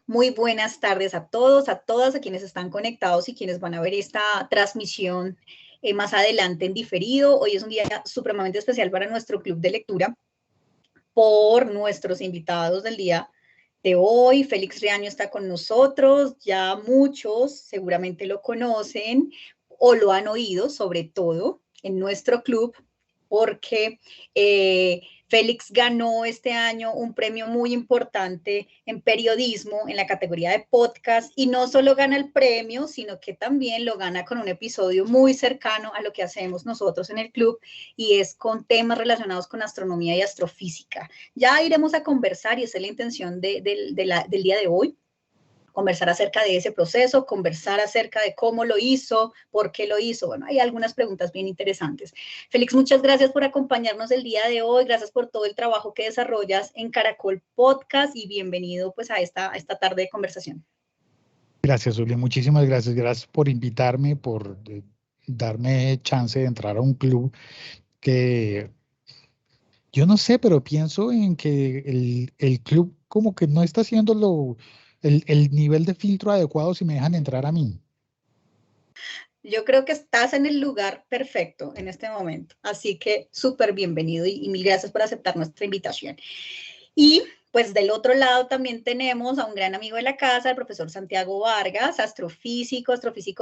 Muy buenas tardes a todos, a todas, a quienes están conectados y quienes van a ver esta transmisión más adelante en diferido. Hoy es un día supremamente especial para nuestro club de lectura por nuestros invitados del día de hoy. Félix Riaño está con nosotros, ya muchos seguramente lo conocen o lo han oído, sobre todo en nuestro club, porque Félix ganó este año un premio muy importante en periodismo en la categoría de podcast, y no solo gana el premio, sino que también lo gana con un episodio muy cercano a lo que hacemos nosotros en el club, y es con temas relacionados con astronomía y astrofísica. Ya iremos a conversar, y esa es la intención del día de hoy, conversar acerca de ese proceso, conversar acerca de cómo lo hizo, por qué lo hizo. Bueno, hay algunas preguntas bien interesantes. Félix, muchas gracias por acompañarnos el día de hoy, gracias por todo el trabajo que desarrollas en Caracol Podcast, y bienvenido pues a esta tarde de conversación. Gracias, Julia. Muchísimas gracias. Gracias por invitarme, por darme chance de entrar a un club que yo no sé, pero pienso en que el club como que no está haciendo el nivel de filtro adecuado si me dejan entrar a mí. Yo creo que estás en el lugar perfecto en este momento, así que súper bienvenido y mil gracias por aceptar nuestra invitación. Y pues del otro lado también tenemos a un gran amigo de la casa, el profesor Santiago Vargas, astrofísico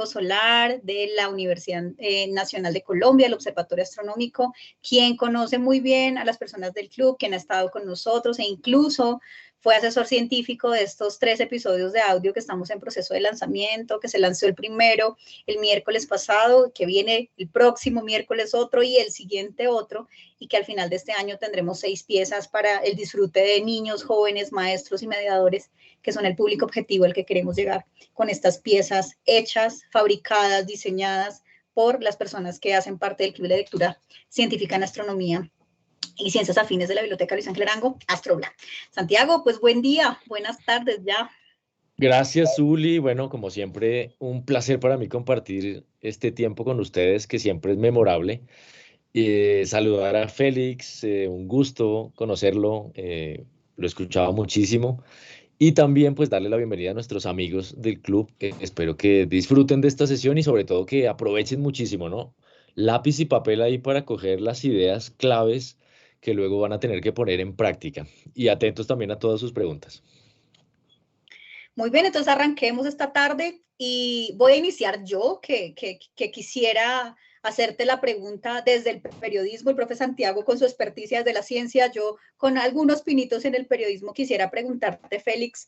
solar de la Universidad Nacional de Colombia, el Observatorio Astronómico, quien conoce muy bien a las personas del club, quien ha estado con nosotros e incluso fue asesor científico de estos 3 episodios de audio que estamos en proceso de lanzamiento, que se lanzó el primero el miércoles pasado, que viene el próximo miércoles otro y el siguiente otro, y que al final de este año tendremos 6 piezas para el disfrute de niños, jóvenes, maestros y mediadores, que son el público objetivo al que queremos llegar con estas piezas hechas, fabricadas, diseñadas por las personas que hacen parte del Club de Lectura Científica en Astronomía y Ciencias Afines de la Biblioteca Luis Ángel Arango, Astrobla. Santiago, pues buen día, buenas tardes ya. Gracias, Zuli. Bueno, como siempre, un placer para mí compartir este tiempo con ustedes, que siempre es memorable. Saludar a Félix, un gusto conocerlo, lo escuchaba muchísimo. Y también pues darle la bienvenida a nuestros amigos del club. Espero que disfruten de esta sesión y sobre todo que aprovechen muchísimo, ¿no? Lápiz y papel ahí para coger las ideas claves que luego van a tener que poner en práctica. Y atentos también a todas sus preguntas. Muy bien, entonces arranquemos esta tarde y voy a iniciar yo, que quisiera hacerte la pregunta desde el periodismo. El profe Santiago con su experticia desde la ciencia, yo con algunos pinitos en el periodismo quisiera preguntarte, Félix,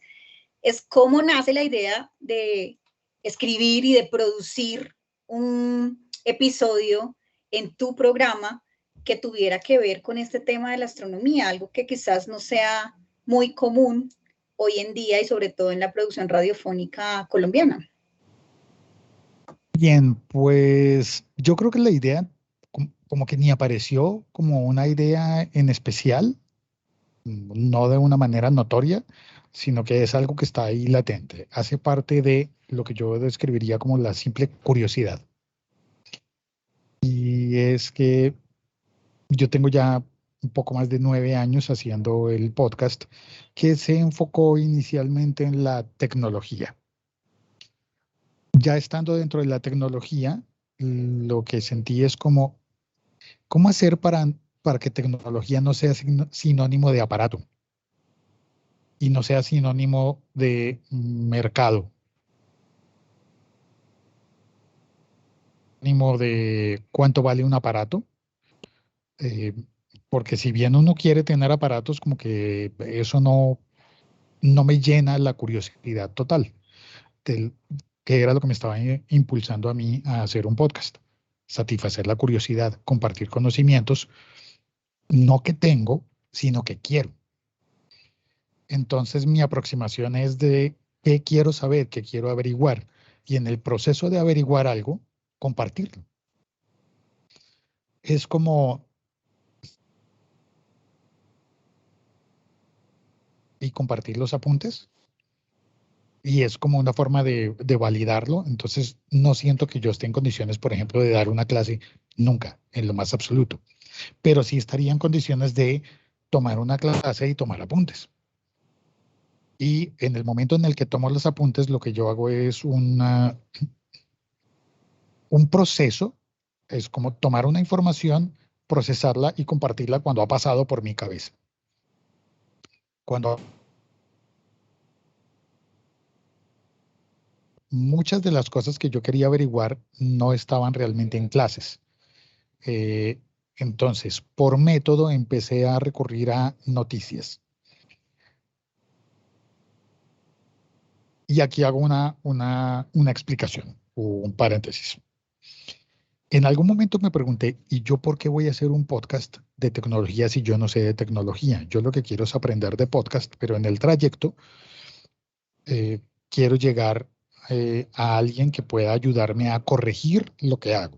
es cómo nace la idea de escribir y de producir un episodio en tu programa que tuviera que ver con este tema de la astronomía, algo que quizás no sea muy común hoy en día y sobre todo en la producción radiofónica colombiana. Bien, pues yo creo que la idea como que ni apareció como una idea en especial, no de una manera notoria, sino que es algo que está ahí latente. Hace parte de lo que yo describiría como la simple curiosidad. Y es que yo tengo ya un poco más de 9 años haciendo el podcast que se enfocó inicialmente en la tecnología. Ya estando dentro de la tecnología, lo que sentí es como, ¿cómo hacer para que tecnología no sea sinónimo de aparato y no sea sinónimo de mercado, sinónimo de cuánto vale un aparato? Eh, Porque si bien uno quiere tener aparatos, como que eso no me llena la curiosidad total, del, que era lo que me estaba impulsando a mí a hacer un podcast. Satisfacer la curiosidad, compartir conocimientos, no que tengo, sino que quiero. Entonces mi aproximación es de qué quiero saber, qué quiero averiguar, y en el proceso de averiguar algo, compartirlo. Es como, y compartir los apuntes. y es como una forma de validarlo. Entonces, no siento que yo esté en condiciones, por ejemplo, de dar una clase nunca, en lo más absoluto, pero sí estaría en condiciones de tomar una clase y tomar apuntes. Y en el momento en el que tomo los apuntes, lo que yo hago es un proceso, es como tomar una información, procesarla y compartirla cuando ha pasado por mi cabeza. Cuando muchas de las cosas que yo quería averiguar no estaban realmente en clases. Eh, entonces, por método, empecé a recurrir a noticias. Y aquí hago una explicación, un paréntesis. En algún momento me pregunté, ¿y yo por qué voy a hacer un podcast de tecnología si yo no sé de tecnología? Yo lo que quiero es aprender de podcast, pero en el trayecto quiero llegar a alguien que pueda ayudarme a corregir lo que hago,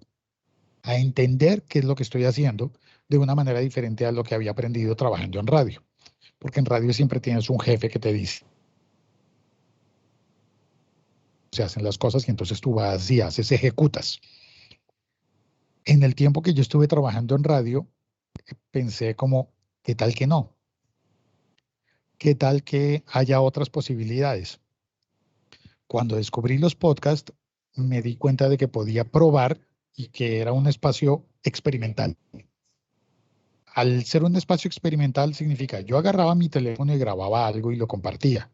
a entender qué es lo que estoy haciendo de una manera diferente a lo que había aprendido trabajando en radio. Porque en radio siempre tienes un jefe que te dice, se hacen las cosas y entonces tú vas y haces, ejecutas. En el tiempo que yo estuve trabajando en radio, pensé como, ¿qué tal que no? ¿Qué tal que haya otras posibilidades? Cuando descubrí los podcasts, me di cuenta de que podía probar y que era un espacio experimental. Al ser un espacio experimental significa, yo agarraba mi teléfono y grababa algo y lo compartía.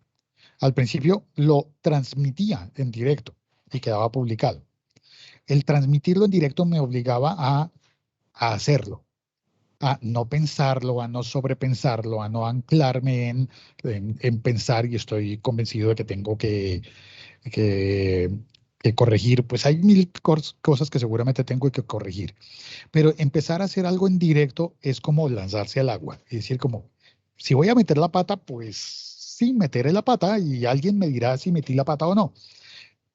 Al principio lo transmitía en directo y quedaba publicado. El transmitirlo en directo me obligaba a hacerlo, a no pensarlo, a no sobrepensarlo, a no anclarme en pensar y estoy convencido de que tengo que, que corregir. Pues hay mil cosas que seguramente tengo que corregir, pero empezar a hacer algo en directo es como lanzarse al agua, es decir, como si voy a meter la pata, pues sí, meteré la pata y alguien me dirá si metí la pata o no.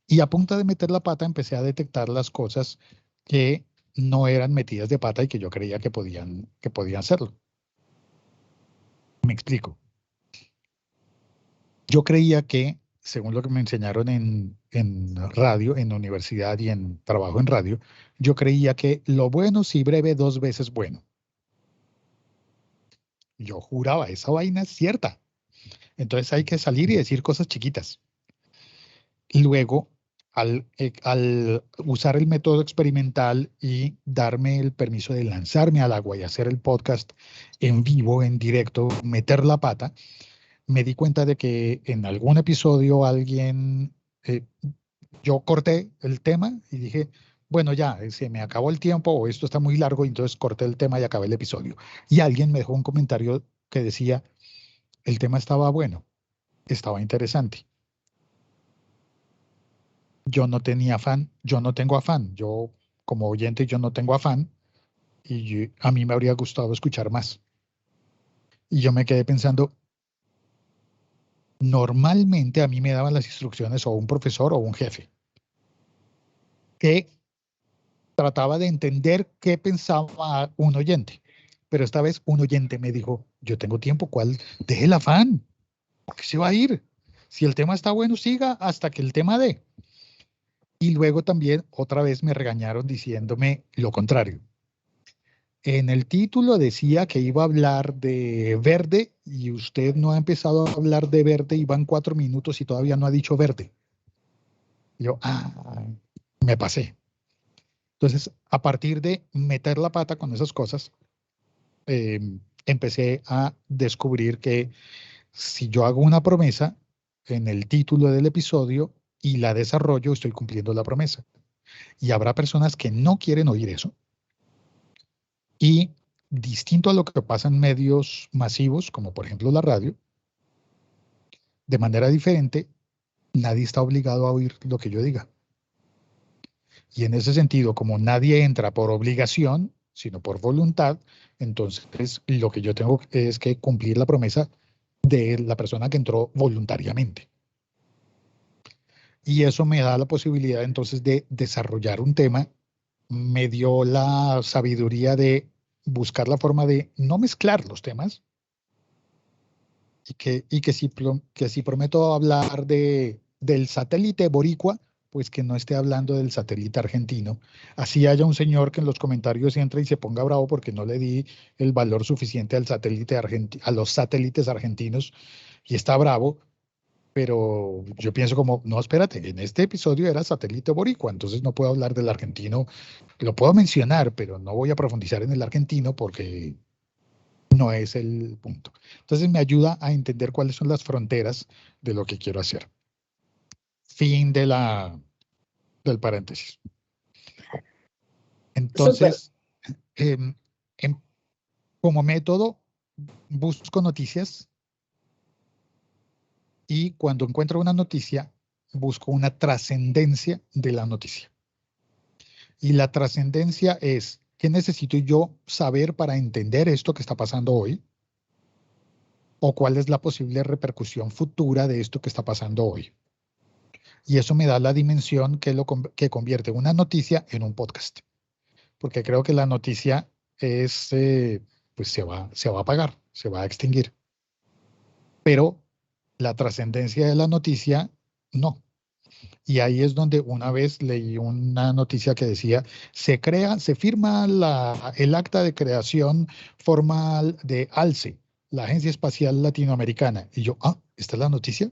Y a punta de meter la pata empecé a detectar las cosas que no eran metidas de pata y que yo creía que podían hacerlo. Me explico. Yo creía que, según lo que me enseñaron en radio, en universidad y en trabajo en radio, yo creía que lo bueno si breve 2 veces bueno. Yo juraba, esa vaina es cierta. Entonces hay que salir y decir cosas chiquitas. Y luego, al usar el método experimental y darme el permiso de lanzarme al agua y hacer el podcast en vivo, en directo, meter la pata, me di cuenta de que en algún episodio eh, yo corté el tema y dije, bueno, ya, se me acabó el tiempo o esto está muy largo, y entonces corté el tema y acabé el episodio. Y alguien me dejó un comentario que decía, el tema estaba bueno, estaba interesante. Yo no tenía afán, yo no tengo afán, yo como oyente yo no tengo afán y a mí me habría gustado escuchar más. Y yo me quedé pensando, normalmente a mí me daban las instrucciones o un profesor o un jefe que trataba de entender qué pensaba un oyente. Pero esta vez un oyente me dijo, yo tengo tiempo, ¿cuál? Deje el afán, ¿por qué se va a ir? Si el tema está bueno, siga hasta que el tema dé. Y luego también otra vez me regañaron diciéndome lo contrario. En el título decía que iba a hablar de verde y usted no ha empezado a hablar de verde y van 4 minutos y todavía no ha dicho verde. Yo, me pasé. Entonces, a partir de meter la pata con esas cosas, eh, empecé a descubrir que si yo hago una promesa en el título del episodio y la desarrollo, estoy cumpliendo la promesa. Y habrá personas que no quieren oír eso. Y distinto a lo que pasa en medios masivos, como por ejemplo la radio, de manera diferente, nadie está obligado a oír lo que yo diga. Y en ese sentido, como nadie entra por obligación, sino por voluntad, entonces lo que yo tengo es que cumplir la promesa de la persona que entró voluntariamente. Y eso me da la posibilidad entonces de desarrollar un tema, me dio la sabiduría de buscar la forma de no mezclar los temas y que si prometo hablar del satélite boricua, pues que no esté hablando del satélite argentino. Así haya un señor que en los comentarios entra y se ponga bravo porque no le di el valor suficiente al satélite a los satélites argentinos y está bravo, pero yo pienso como, no, espérate, en este episodio era satélite boricua, entonces no puedo hablar del argentino, lo puedo mencionar, pero no voy a profundizar en el argentino porque no es el punto. Entonces me ayuda a entender cuáles son las fronteras de lo que quiero hacer. Fin del paréntesis. Súper. Entonces, em, em, como método, busco noticias y cuando encuentro una noticia, busco una trascendencia de la noticia. Y la trascendencia es, ¿qué necesito yo saber para entender esto que está pasando hoy? ¿O cuál es la posible repercusión futura de esto que está pasando hoy? Y eso me da la dimensión que convierte una noticia en un podcast. Porque creo que la noticia es, pues se va a apagar, se va a extinguir. Pero la trascendencia de la noticia, no. Y ahí es donde una vez leí una noticia que decía, se firma el acta de creación formal de ALCE, la Agencia Espacial Latinoamericana. Y yo, ¿esta es la noticia?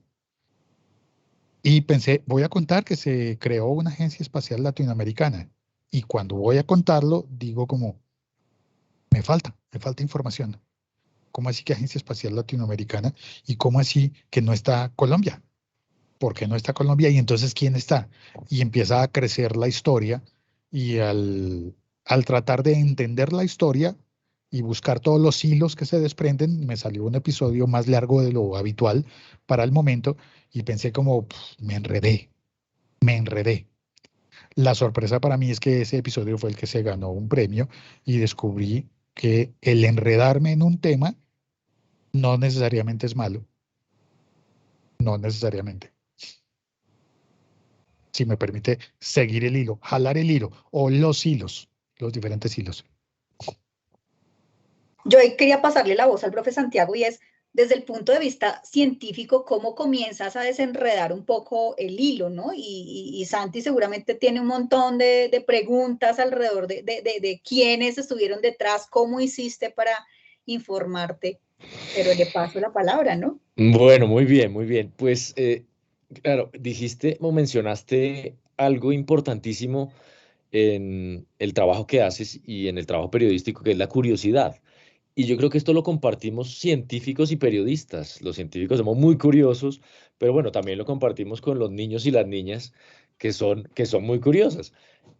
Y pensé, voy a contar que se creó una Agencia Espacial Latinoamericana. Y cuando voy a contarlo, digo como, me falta información. ¿Cómo así que Agencia Espacial Latinoamericana? ¿Y cómo así que no está Colombia? ¿Por qué no está Colombia? Y entonces, ¿quién está? Y empieza a crecer la historia y al tratar de entender la historia y buscar todos los hilos que se desprenden, me salió un episodio más largo de lo habitual para el momento y pensé como, me enredé, me enredé. La sorpresa para mí es que ese episodio fue el que se ganó un premio y descubrí que el enredarme en un tema no necesariamente es malo, no necesariamente. Si me permite seguir el hilo, jalar el hilo o los hilos, los diferentes hilos. Yo ahí quería pasarle la voz al profe Santiago y es, desde el punto de vista científico, cómo comienzas a desenredar un poco el hilo, ¿no? Y Santi seguramente tiene un montón de preguntas alrededor de quiénes estuvieron detrás, cómo hiciste para informarte, pero le paso la palabra, ¿no? Bueno, muy bien, muy bien. Pues, claro, dijiste o mencionaste algo importantísimo en el trabajo que haces y en el trabajo periodístico, que es la curiosidad. Y yo creo que esto lo compartimos científicos y periodistas. Los científicos somos muy curiosos, pero bueno, también lo compartimos con los niños y las niñas que son muy curiosas.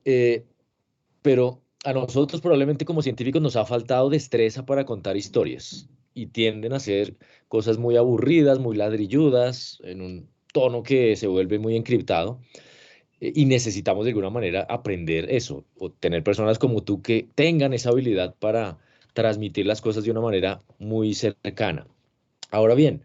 Eh, pero a nosotros probablemente como científicos nos ha faltado destreza para contar historias y tienden a ser cosas muy aburridas, muy ladrilludas, en un tono que se vuelve muy encriptado. Y necesitamos de alguna manera aprender eso, o tener personas como tú que tengan esa habilidad para transmitir las cosas de una manera muy cercana. Ahora bien,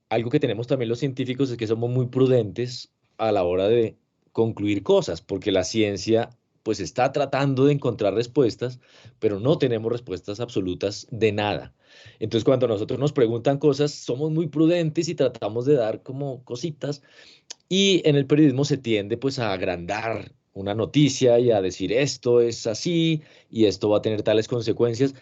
algo que tenemos también los científicos es que somos muy prudentes a la hora de concluir cosas, porque la ciencia pues está tratando de encontrar respuestas, pero no tenemos respuestas absolutas de nada. Entonces, cuando nosotros nos preguntan cosas, somos muy prudentes y tratamos de dar como cositas, y en el periodismo se tiende pues a agrandar una noticia y a decir esto es así y esto va a tener tales consecuencias.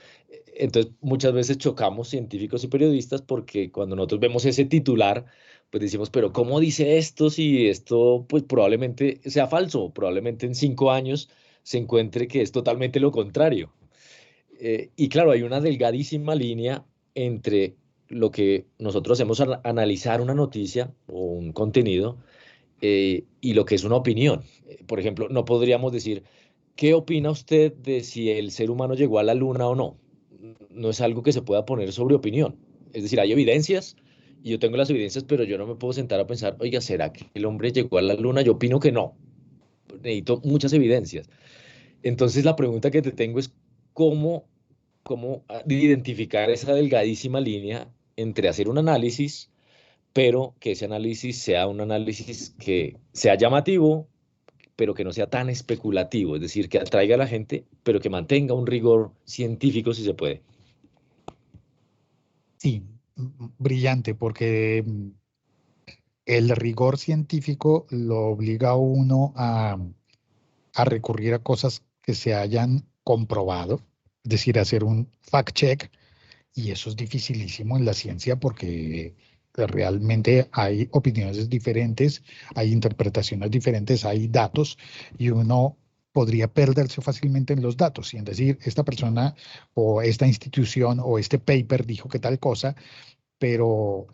Entonces muchas veces chocamos científicos y periodistas porque cuando nosotros vemos ese titular, pues decimos, pero ¿cómo dice esto si esto pues probablemente sea falso? Probablemente en 5 años se encuentre que es totalmente lo contrario. Y claro, hay una delgadísima línea entre lo que nosotros hacemos al analizar una noticia o un contenido y lo que es una opinión. Por ejemplo, no podríamos decir, ¿qué opina usted de si el ser humano llegó a la luna o no? No es algo que se pueda poner sobre opinión. Es decir, hay evidencias y yo tengo las evidencias, pero yo no me puedo sentar a pensar, oiga, ¿será que el hombre llegó a la luna? Yo opino que no. Necesito muchas evidencias. Entonces, la pregunta que te tengo es, ¿cómo identificar esa delgadísima línea entre hacer un análisis, pero que ese análisis sea un análisis que sea llamativo, pero que no sea tan especulativo, es decir, que atraiga a la gente, pero que mantenga un rigor científico si se puede? Sí, brillante, porque el rigor científico lo obliga a uno a recurrir a cosas que se hayan comprobado, es decir, hacer un fact-check, y eso es dificilísimo en la ciencia porque realmente hay opiniones diferentes, hay interpretaciones diferentes, hay datos, y uno podría perderse fácilmente en los datos y en decir, esta persona o esta institución o este paper dijo que tal cosa, pero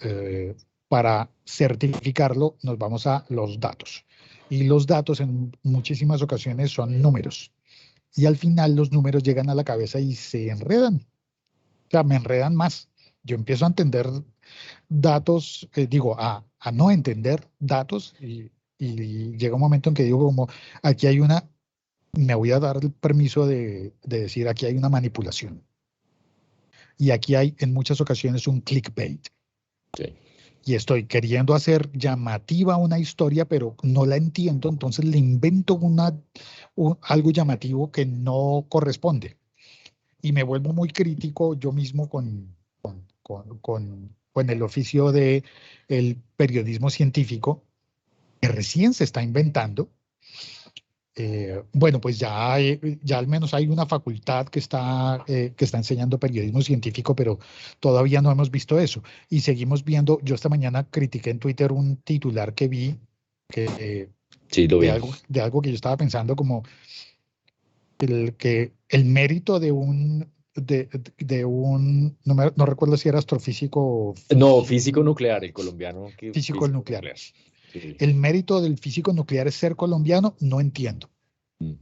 para certificarlo nos vamos a los datos. Y los datos en muchísimas ocasiones son números. Y al final los números llegan a la cabeza y se enredan. O sea, me enredan más. Yo empiezo a entender datos, a no entender datos y llega un momento en que digo como, aquí hay una, me voy a dar el permiso de decir, aquí hay una manipulación. Y aquí hay en muchas ocasiones un clickbait. Sí. Y estoy queriendo hacer llamativa una historia, pero no la entiendo, entonces le invento algo llamativo que no corresponde. Y me vuelvo muy crítico yo mismo con el oficio de el periodismo científico, que recién se está inventando. Bueno, pues ya al menos hay una facultad que está enseñando periodismo científico, pero todavía no hemos visto eso. Y seguimos viendo, yo esta mañana critiqué en Twitter un titular que vi Sí, lo vi. de algo que yo estaba pensando como que el mérito de un, no recuerdo si era astrofísico o No, físico nuclear, el colombiano que físico físico nuclear. nuclear. Sí. El mérito del físico nuclear es ser colombiano, no entiendo. Mm.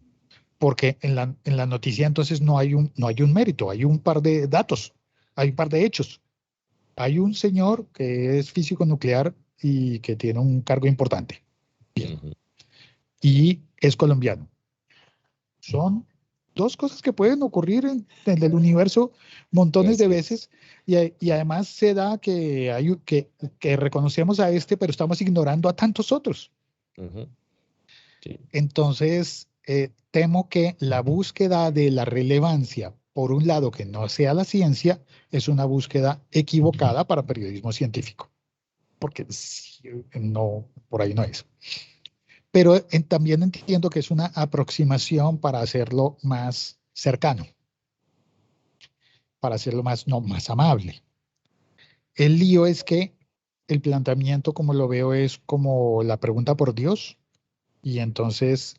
Porque en la noticia entonces no hay un mérito, hay un par de datos, hay un par de hechos. Hay un señor que es físico nuclear y que tiene un cargo importante. Bien. Ujú. Y es colombiano. Son dos cosas que pueden ocurrir en el universo montones de Así es. veces y además se da que reconocemos a este, pero estamos ignorando a tantos otros. Ujú. Sí. Entonces, temo que la búsqueda de la relevancia, por un lado, que no sea la ciencia, es una búsqueda equivocada para periodismo científico, porque no, por ahí no es. Pero también entiendo que es una aproximación para hacerlo más cercano, para hacerlo más, no, más amable. El lío es que el planteamiento, como lo veo, es como la pregunta por Dios, y entonces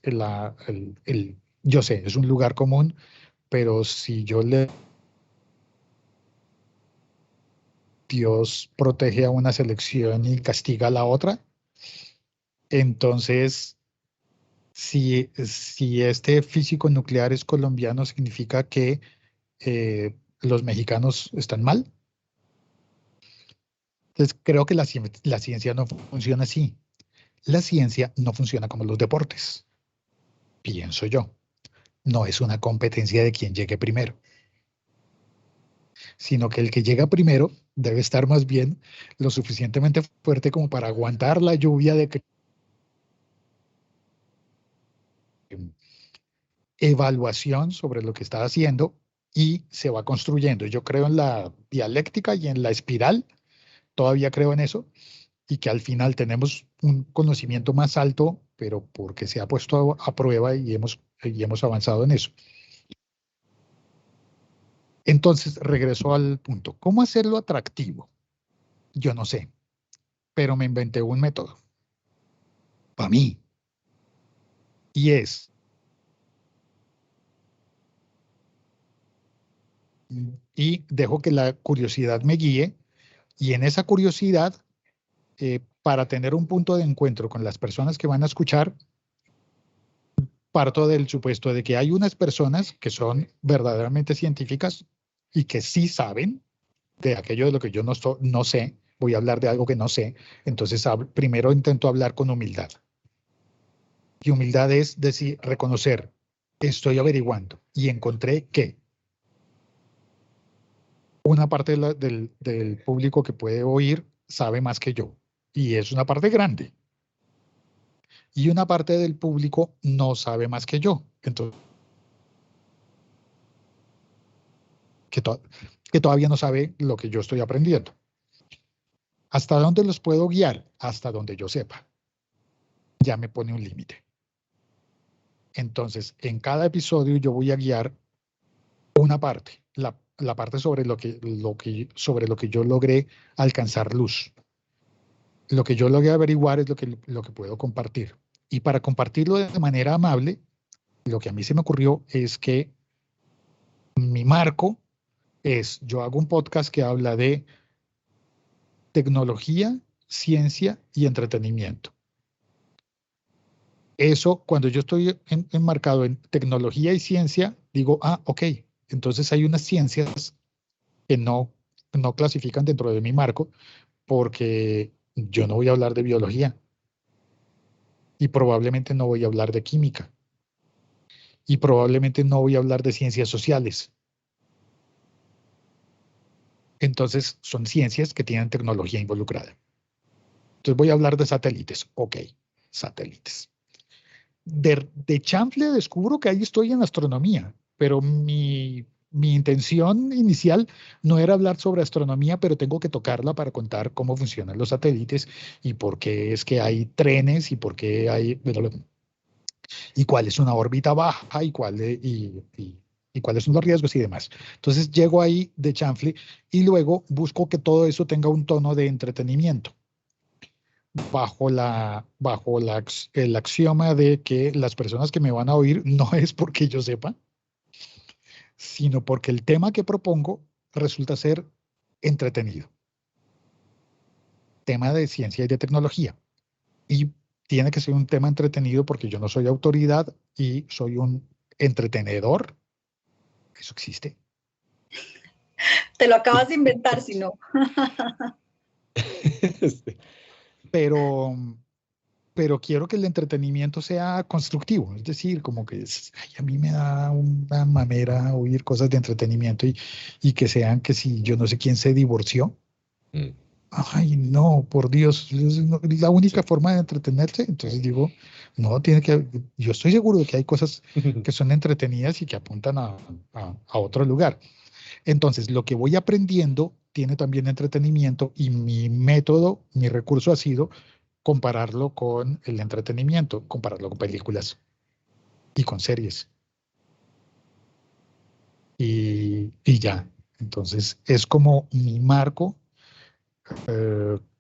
yo sé, es un lugar común, pero si Dios protege a una selección y castiga a la otra, entonces si este físico nuclear es colombiano, significa que los mexicanos están mal. Entonces creo que la ciencia no funciona así. La ciencia no funciona como los deportes, pienso yo. No es una competencia de quién llegue primero, sino que el que llega primero debe estar más bien lo suficientemente fuerte como para aguantar la lluvia de evaluación sobre lo que está haciendo y se va construyendo. Yo creo en la dialéctica y en la espiral, todavía creo en eso, y que al final tenemos un conocimiento más alto, pero porque se ha puesto a prueba y hemos avanzado en eso. Entonces, regreso al punto. ¿Cómo hacerlo atractivo? Yo no sé, pero me inventé un método para mí. Y dejo que la curiosidad me guíe, y en esa curiosidad, para tener un punto de encuentro con las personas que van a escuchar, parto del supuesto de que hay unas personas que son verdaderamente científicas y que sí saben de aquello de lo que yo no sé. Voy a hablar de algo que no sé. Entonces, primero intento hablar con humildad. Y humildad es decir, reconocer, estoy averiguando y encontré que una parte del público que puede oír sabe más que yo. Y es una parte grande. Y una parte del público no sabe más que yo. Entonces, que todavía no sabe lo que yo estoy aprendiendo. ¿Hasta dónde los puedo guiar? Hasta donde yo sepa. Ya me pone un límite. Entonces, en cada episodio yo voy a guiar una parte, la parte sobre sobre lo que yo logré alcanzar luz. Lo que yo logré averiguar es lo que puedo compartir. Y para compartirlo de manera amable, lo que a mí se me ocurrió es que mi marco yo hago un podcast que habla de tecnología, ciencia y entretenimiento. Eso, cuando yo estoy enmarcado en tecnología y ciencia, digo, ok, entonces hay unas ciencias que no clasifican dentro de mi marco porque yo no voy a hablar de biología y probablemente no voy a hablar de química y probablemente no voy a hablar de ciencias sociales. Entonces son ciencias que tienen tecnología involucrada. Entonces voy a hablar de satélites. Ok, satélites. De chanfle descubro que ahí estoy en astronomía, pero mi intención inicial no era hablar sobre astronomía, pero tengo que tocarla para contar cómo funcionan los satélites y por qué es que hay trenes y por qué hay, y cuál es una órbita baja y cuáles son los riesgos y demás. Entonces llego ahí de chanfle y luego busco que todo eso tenga un tono de entretenimiento el axioma de que las personas que me van a oír no es porque yo sepa, sino porque el tema que propongo resulta ser entretenido. Tema de ciencia y de tecnología. Y tiene que ser un tema entretenido porque yo no soy autoridad y soy un entretenedor. Eso existe. Te lo acabas de inventar, si no. Pero quiero que el entretenimiento sea constructivo, es decir, como que a mí me da una mamera oír cosas de entretenimiento y que sean que si yo no sé quién se divorció. Ay, no, por Dios, es la única forma de entretenerse. Entonces digo, no, yo estoy seguro de que hay cosas que son entretenidas y que apuntan a otro lugar. Entonces, lo que voy aprendiendo tiene también entretenimiento y mi método, mi recurso ha sido compararlo con el entretenimiento, compararlo con películas y con series. Y ya. Entonces, es como mi marco,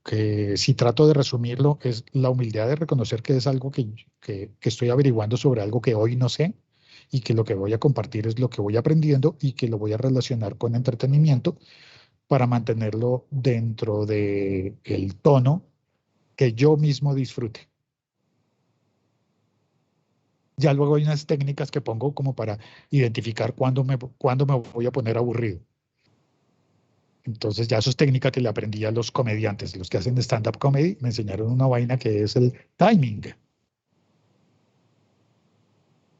que si trato de resumirlo, es la humildad de reconocer que es algo que estoy averiguando sobre algo que hoy no sé y que lo que voy a compartir es lo que voy aprendiendo y que lo voy a relacionar con entretenimiento para mantenerlo dentro del tono que yo mismo disfrute. Ya luego hay unas técnicas que pongo como para identificar cuándo me voy a poner aburrido. Entonces ya eso es técnica que le aprendí a los comediantes, los que hacen stand-up comedy, me enseñaron una vaina que es el timing.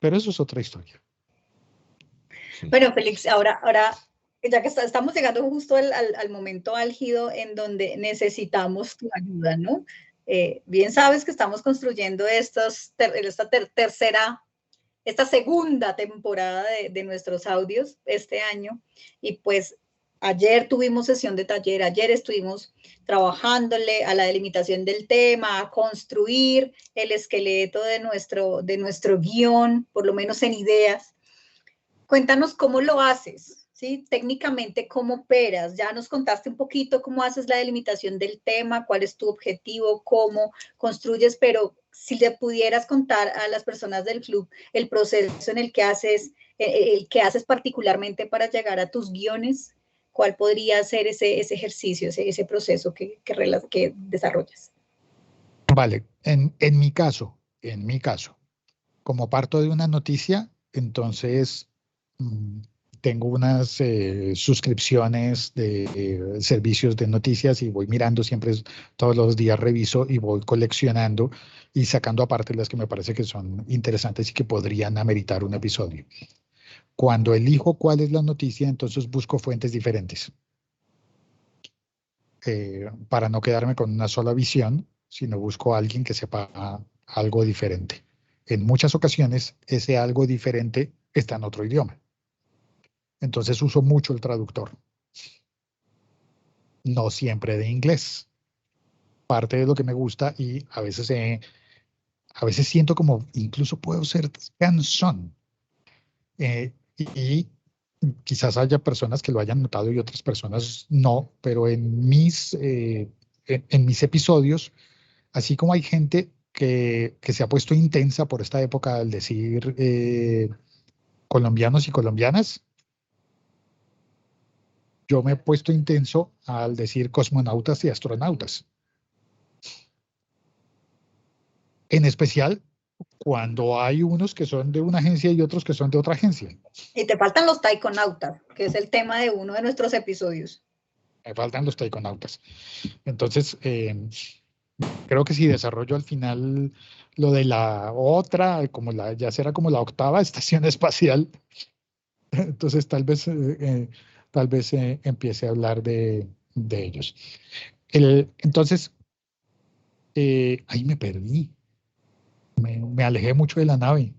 Pero eso es otra historia. Bueno, Félix, ahora ya que estamos llegando justo al momento álgido en donde necesitamos tu ayuda, ¿no? Bien sabes que estamos construyendo esta segunda temporada de nuestros audios este año y pues ayer tuvimos sesión de taller, ayer estuvimos trabajándole a la delimitación del tema, a construir el esqueleto de nuestro guión, por lo menos en ideas. Cuéntanos cómo lo haces, ¿sí? Técnicamente, ¿cómo operas? Ya nos contaste un poquito cómo haces la delimitación del tema, cuál es tu objetivo, cómo construyes, pero si le pudieras contar a las personas del club el proceso en el que haces particularmente para llegar a tus guiones, ¿cuál podría ser ese ejercicio, ese proceso que desarrollas? Vale, en mi caso, como parto de una noticia, entonces tengo unas suscripciones de servicios de noticias y voy mirando siempre, todos los días reviso y voy coleccionando y sacando aparte las que me parece que son interesantes y que podrían ameritar un episodio. Cuando elijo cuál es la noticia, entonces busco fuentes diferentes para no quedarme con una sola visión, sino busco a alguien que sepa algo diferente. En muchas ocasiones, ese algo diferente está en otro idioma. Entonces uso mucho el traductor. No siempre de inglés. parte de lo que me gusta y a veces siento como incluso puedo ser cansón. Y quizás haya personas que lo hayan notado y otras personas no, pero en mis episodios, así como hay gente que se ha puesto intensa por esta época al decir colombianos y colombianas, yo me he puesto intenso al decir cosmonautas y astronautas. En especial cuando hay unos que son de una agencia y otros que son de otra agencia. Y te faltan los taikonautas, que es el tema de uno de nuestros episodios. Me faltan los taikonautas. Entonces, creo que si desarrollo al final lo de la otra, ya será como la octava estación espacial, entonces tal vez empiece a hablar de ellos. Entonces, ahí me perdí. Me alejé mucho de la nave.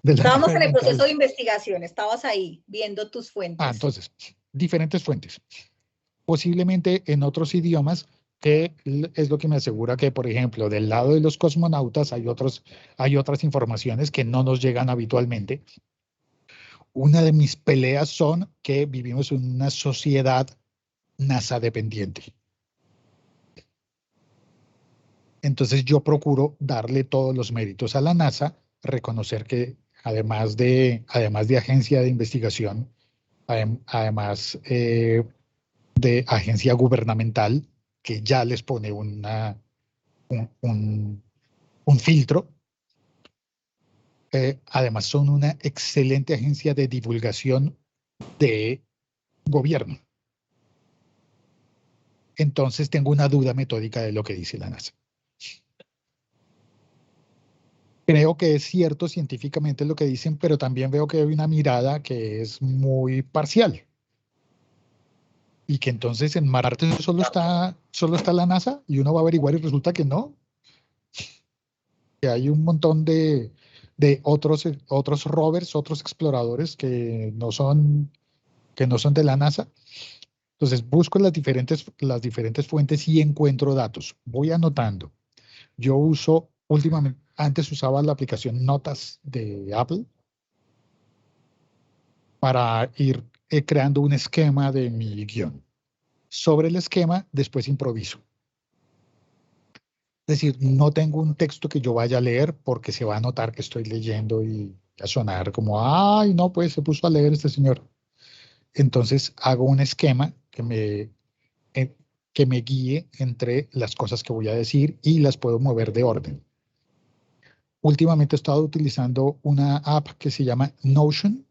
Estábamos en el mental. proceso de investigación, estabas ahí viendo tus fuentes. Entonces, diferentes fuentes. Posiblemente en otros idiomas, que es lo que me asegura que, por ejemplo, del lado de los cosmonautas hay otras informaciones que no nos llegan habitualmente. Una de mis peleas son que vivimos en una sociedad NASA dependiente. Entonces yo procuro darle todos los méritos a la NASA, reconocer que además de agencia de investigación, además de agencia gubernamental, que ya les pone un filtro, además son una excelente agencia de divulgación de gobierno. Entonces tengo una duda metódica de lo que dice la NASA. Creo que es cierto científicamente lo que dicen, pero también veo que hay una mirada que es muy parcial. Y que entonces en Marte solo está la NASA y uno va a averiguar y resulta que no. Que hay un montón de otros rovers, otros exploradores que no son de la NASA. Entonces busco las diferentes fuentes y encuentro datos. Voy anotando. Yo últimamente, antes usaba la aplicación Notas de Apple para ir creando un esquema de mi guión. Sobre el esquema, después improviso. Es decir, no tengo un texto que yo vaya a leer porque se va a notar que estoy leyendo y a sonar como, ay, no, pues se puso a leer este señor. Entonces hago un esquema que me guíe entre las cosas que voy a decir y las puedo mover de orden. Últimamente he estado utilizando una app que se llama Notion,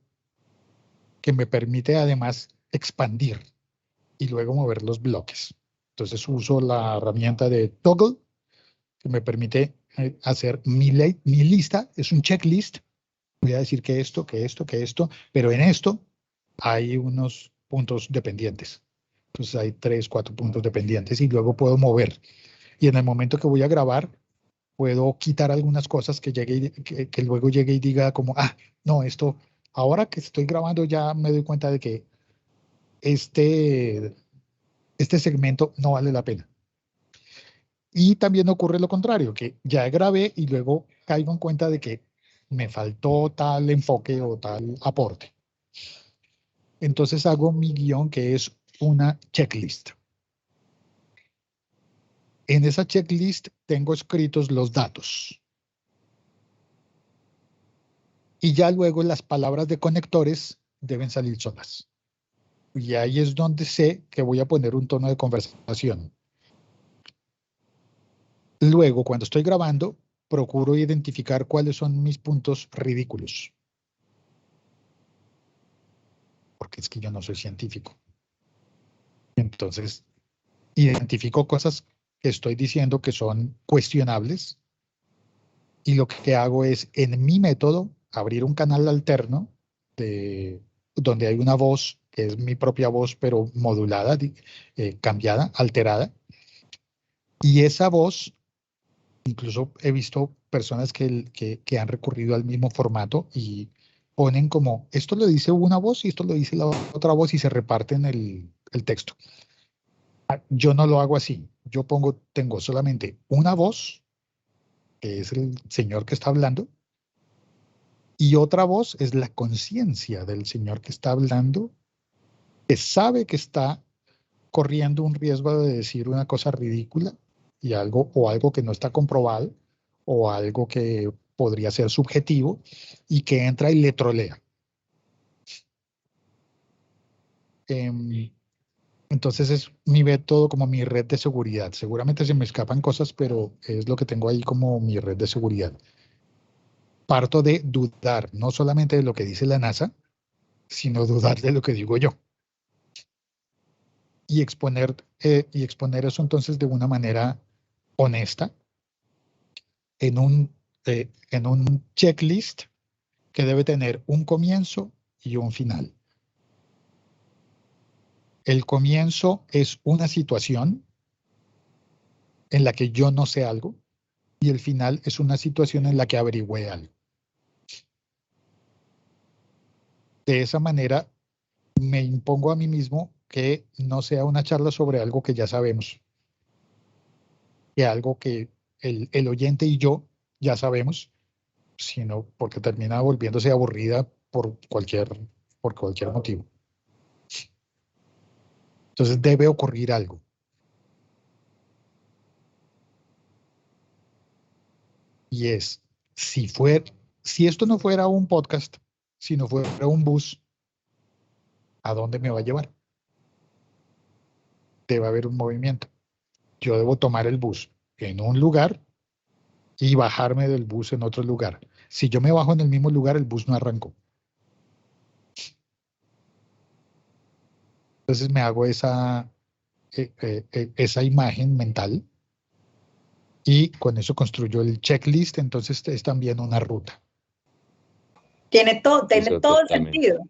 que me permite además expandir y luego mover los bloques. Entonces uso la herramienta de Toggle, que me permite hacer mi lista, es un checklist. Voy a decir que esto, pero en esto hay unos puntos dependientes. Entonces hay 3, 4 puntos dependientes y luego puedo mover. Y en el momento que voy a grabar, puedo quitar algunas cosas que luego llegue y diga como, no, esto, ahora que estoy grabando ya me doy cuenta de que este segmento no vale la pena. Y también ocurre lo contrario, que ya grabé y luego caigo en cuenta de que me faltó tal enfoque o tal aporte. Entonces hago mi guión, que es una checklist. En esa checklist tengo escritos los datos. Y ya luego las palabras de conectores deben salir solas. Y ahí es donde sé que voy a poner un tono de conversación. Luego, cuando estoy grabando, procuro identificar cuáles son mis puntos ridículos. Porque es que yo no soy científico. Entonces, identifico cosas que estoy diciendo que son cuestionables y lo que hago es, en mi método, abrir un canal alterno donde hay una voz, que es mi propia voz, pero modulada, cambiada, alterada. Y esa voz, incluso he visto personas que han recurrido al mismo formato y ponen como, esto lo dice una voz y esto lo dice la otra voz y se reparten el texto. Yo no lo hago así. Yo tengo solamente una voz, que es el señor que está hablando, y otra voz es la conciencia del señor que está hablando, que sabe que está corriendo un riesgo de decir una cosa ridícula y algo que no está comprobado o algo que podría ser subjetivo y que entra y le trolea. Entonces es mi método como mi red de seguridad. Seguramente se me escapan cosas, pero es lo que tengo ahí como mi red de seguridad. Parto de dudar, no solamente de lo que dice la NASA, sino dudar de lo que digo yo. Y exponer eso entonces de una manera honesta en un checklist que debe tener un comienzo y un final. El comienzo es una situación en la que yo no sé algo y el final es una situación en la que averigüé algo. De esa manera me impongo a mí mismo que no sea una charla sobre algo que ya sabemos, que algo que el oyente y yo ya sabemos, sino porque termina volviéndose aburrida por cualquier motivo. Entonces debe ocurrir algo. Y es, si esto no fuera un podcast, si no fuera un bus, ¿a dónde me va a llevar? Debe haber un movimiento. Yo debo tomar el bus en un lugar y bajarme del bus en otro lugar. Si yo me bajo en el mismo lugar, el bus no arrancó. Entonces me hago esa imagen mental y con eso construyo el checklist, entonces es también una ruta. Tiene todo el Totalmente. sentido.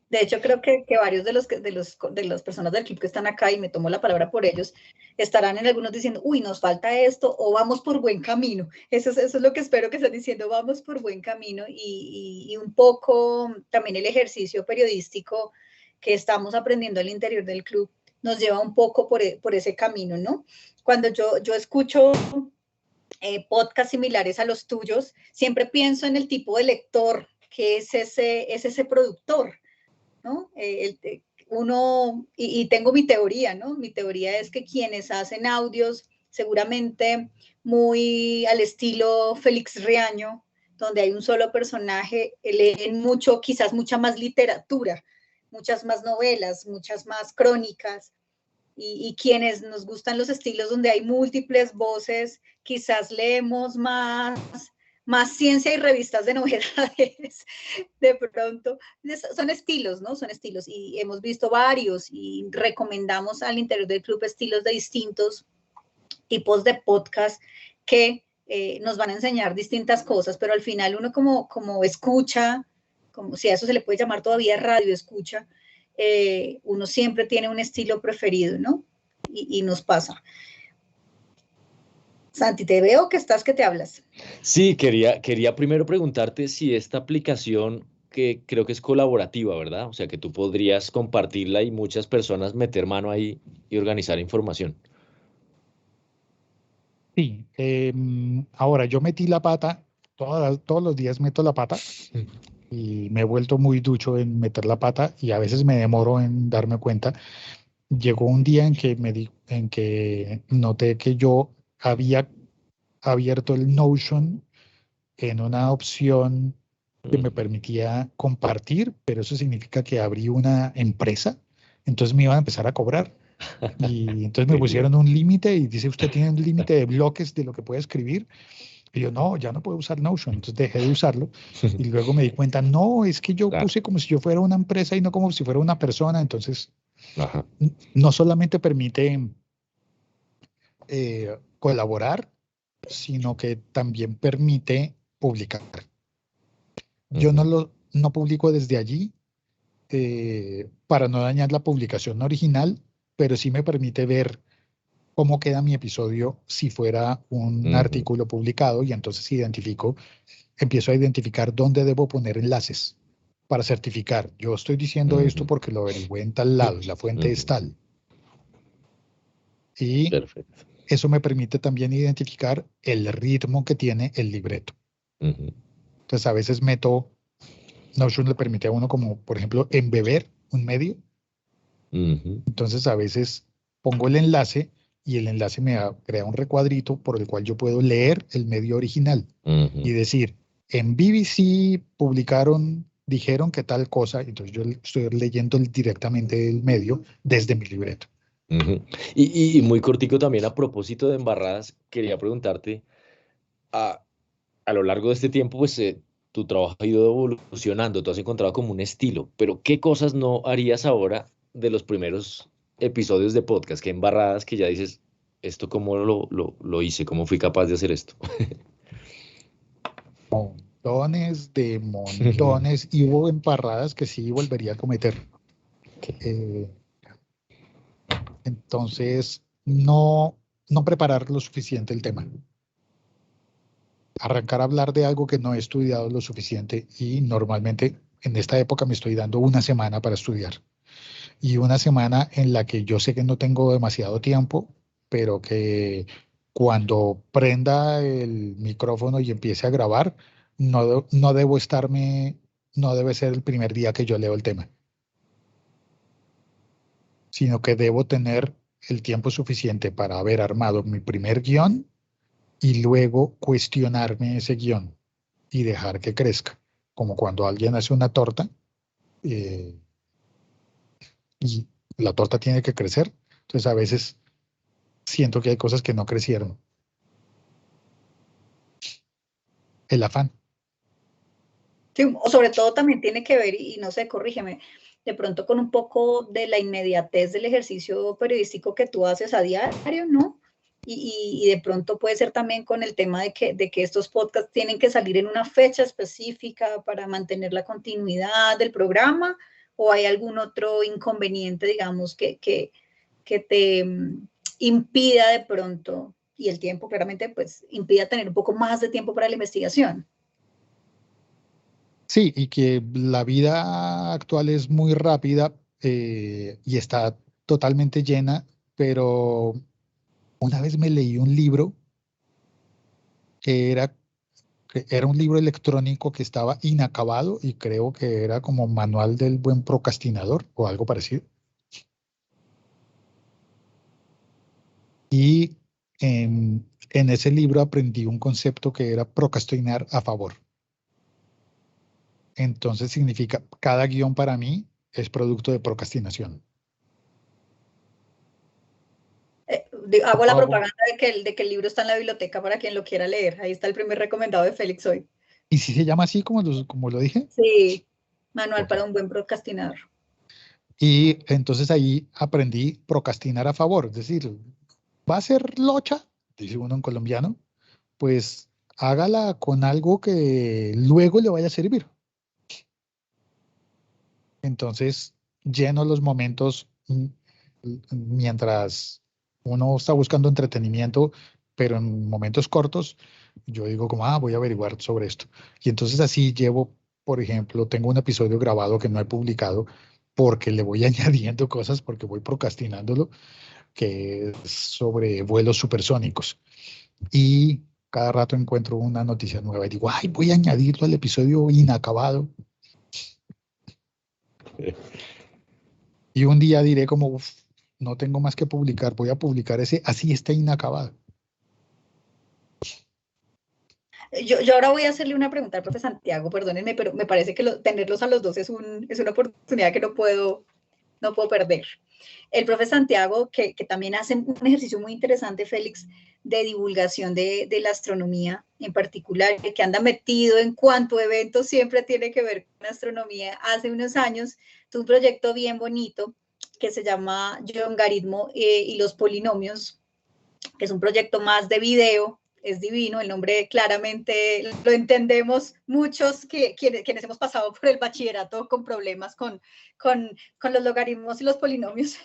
De hecho, creo que varios de las personas del club que están acá, y me tomo la palabra por ellos, estarán en algunos diciendo, uy, nos falta esto, o vamos por buen camino. Eso es lo que espero que estén diciendo, vamos por buen camino, y un poco también el ejercicio periodístico que estamos aprendiendo al interior del club nos lleva un poco por ese camino, ¿no? Cuando yo escucho podcasts similares a los tuyos, siempre pienso en el tipo de lector que es ese productor, ¿no? Y tengo mi teoría, ¿no? Mi teoría es que quienes hacen audios seguramente muy al estilo Félix Riaño, donde hay un solo personaje, leen mucho, quizás mucha más literatura, muchas más novelas, muchas más crónicas, y quienes nos gustan los estilos donde hay múltiples voces, quizás leemos más ciencia y revistas de novedades, de pronto. Son estilos, ¿no? Son estilos, y hemos visto varios y recomendamos al interior del club estilos de distintos tipos de podcast que nos van a enseñar distintas cosas, pero al final uno como escucha, como si a eso se le puede llamar todavía radio escucha, uno siempre tiene un estilo preferido, ¿no? Y nos pasa. Santi, te veo que te hablas. Sí, quería primero preguntarte si esta aplicación, que creo que es colaborativa, ¿verdad? O sea, que tú podrías compartirla y muchas personas meter mano ahí y organizar información. Sí, ahora yo metí la pata, todos los días meto la pata y me he vuelto muy ducho en meter la pata y a veces me demoro en darme cuenta. Llegó un día en que noté que yo había abierto el Notion en una opción que me permitía compartir, pero eso significa que abrí una empresa, entonces me iban a empezar a cobrar. Y entonces me pusieron un límite y dice, usted tiene un límite de bloques de lo que puede escribir. Y yo, no, ya no puedo usar Notion. Entonces dejé de usarlo. Y luego me di cuenta, no, es que yo puse como si yo fuera una empresa y no como si fuera una persona. Entonces, no solamente permite colaborar, sino que también permite publicar. Yo no publico desde allí para no dañar la publicación original, pero sí me permite ver cómo queda mi episodio si fuera un artículo publicado y entonces empiezo a identificar dónde debo poner enlaces para certificar. Yo estoy diciendo esto porque lo averigüé en tal lado y la fuente es tal. Y Perfecto. eso me permite también identificar el ritmo que tiene el libreto. Ujú. Entonces a veces Notion le permite a uno como, por ejemplo, embeber un medio. Ujú. Entonces a veces pongo el enlace y el enlace crea un recuadrito por el cual yo puedo leer el medio original y Ujú. decir, en BBC dijeron que tal cosa, entonces yo estoy leyendo directamente el medio desde mi libreto. Ujú. Y muy cortico también a propósito de embarradas, quería preguntarte, a, a lo largo de este tiempo, pues tu trabajo ha ido evolucionando, tú has encontrado como un estilo, pero ¿qué cosas no harías ahora de los primeros episodios de podcast? ¿Qué embarradas que ya dices, esto cómo lo hice, cómo fui capaz de hacer esto? Montones, y hubo embarradas que sí volvería a cometer. Ok. Entonces, no preparar lo suficiente el tema. Arrancar a hablar de algo que no he estudiado lo suficiente y normalmente en esta época me estoy dando una semana para estudiar y una semana en la que yo sé que no tengo demasiado tiempo, pero que cuando prenda el micrófono y empiece a grabar, no debo no debe ser el primer día que yo leo el tema, sino que debo tener el tiempo suficiente para haber armado mi primer guión y luego cuestionarme ese guión y dejar que crezca, como cuando alguien hace una torta eh, y la torta tiene que crecer. Entonces a veces siento que hay cosas que no crecieron. El afán. Sí, o sobre todo también tiene que ver, y no sé, corrígeme, de pronto con un poco de la inmediatez del ejercicio periodístico que tú haces a diario, ¿no? Y de pronto puede ser también con el tema de que estos podcasts tienen que salir en una fecha específica para mantener la continuidad del programa, o hay algún otro inconveniente, digamos, que te impida de pronto, y el tiempo claramente, pues impida tener un poco más de tiempo para la investigación. Sí, y que la vida actual es muy rápida y está totalmente llena, pero una vez me leí un libro que que era un libro electrónico que estaba inacabado y creo que era como manual del buen procrastinador o algo parecido. Y en ese libro aprendí un concepto que era procrastinar a favor. Entonces significa, cada guión para mí es producto de procrastinación. Hago la Hago- propaganda de que el libro está en la biblioteca para quien lo quiera leer. Ahí está el primer recomendado de Félix hoy. ¿Y si se llama así como lo dije? Sí, manual Ok. para un buen procrastinador. Y entonces ahí aprendí procrastinar a favor, es decir, va a ser locha, dice uno en colombiano, pues hágala con algo que luego le vaya a servir. Entonces, lleno los momentos mientras uno está buscando entretenimiento, pero en momentos cortos, yo digo como, voy a averiguar sobre esto. Y entonces así llevo, por ejemplo, tengo un episodio grabado que no he publicado porque le voy añadiendo cosas, porque voy procrastinándolo, que es sobre vuelos supersónicos. Y cada rato encuentro una noticia nueva y digo, voy a añadirlo al episodio inacabado. Y un día diré como, "Uf, no tengo más que publicar, voy a publicar ese, así está inacabado". Yo ahora voy a hacerle una pregunta al profe Santiago, perdónenme, pero me parece que tenerlos a los dos es una oportunidad que no puedo perder. El profe Santiago, que también hace un ejercicio muy interesante, Félix, de divulgación de la astronomía en particular, que anda metido en cuanto eventos siempre tiene que ver con astronomía. Hace unos años tuvo un proyecto bien bonito que se llama Yongaritmo y los polinomios, que es un proyecto más de video. Es divino, el nombre claramente lo entendemos muchos quienes hemos pasado por el bachillerato con problemas con los logaritmos y los polinomios,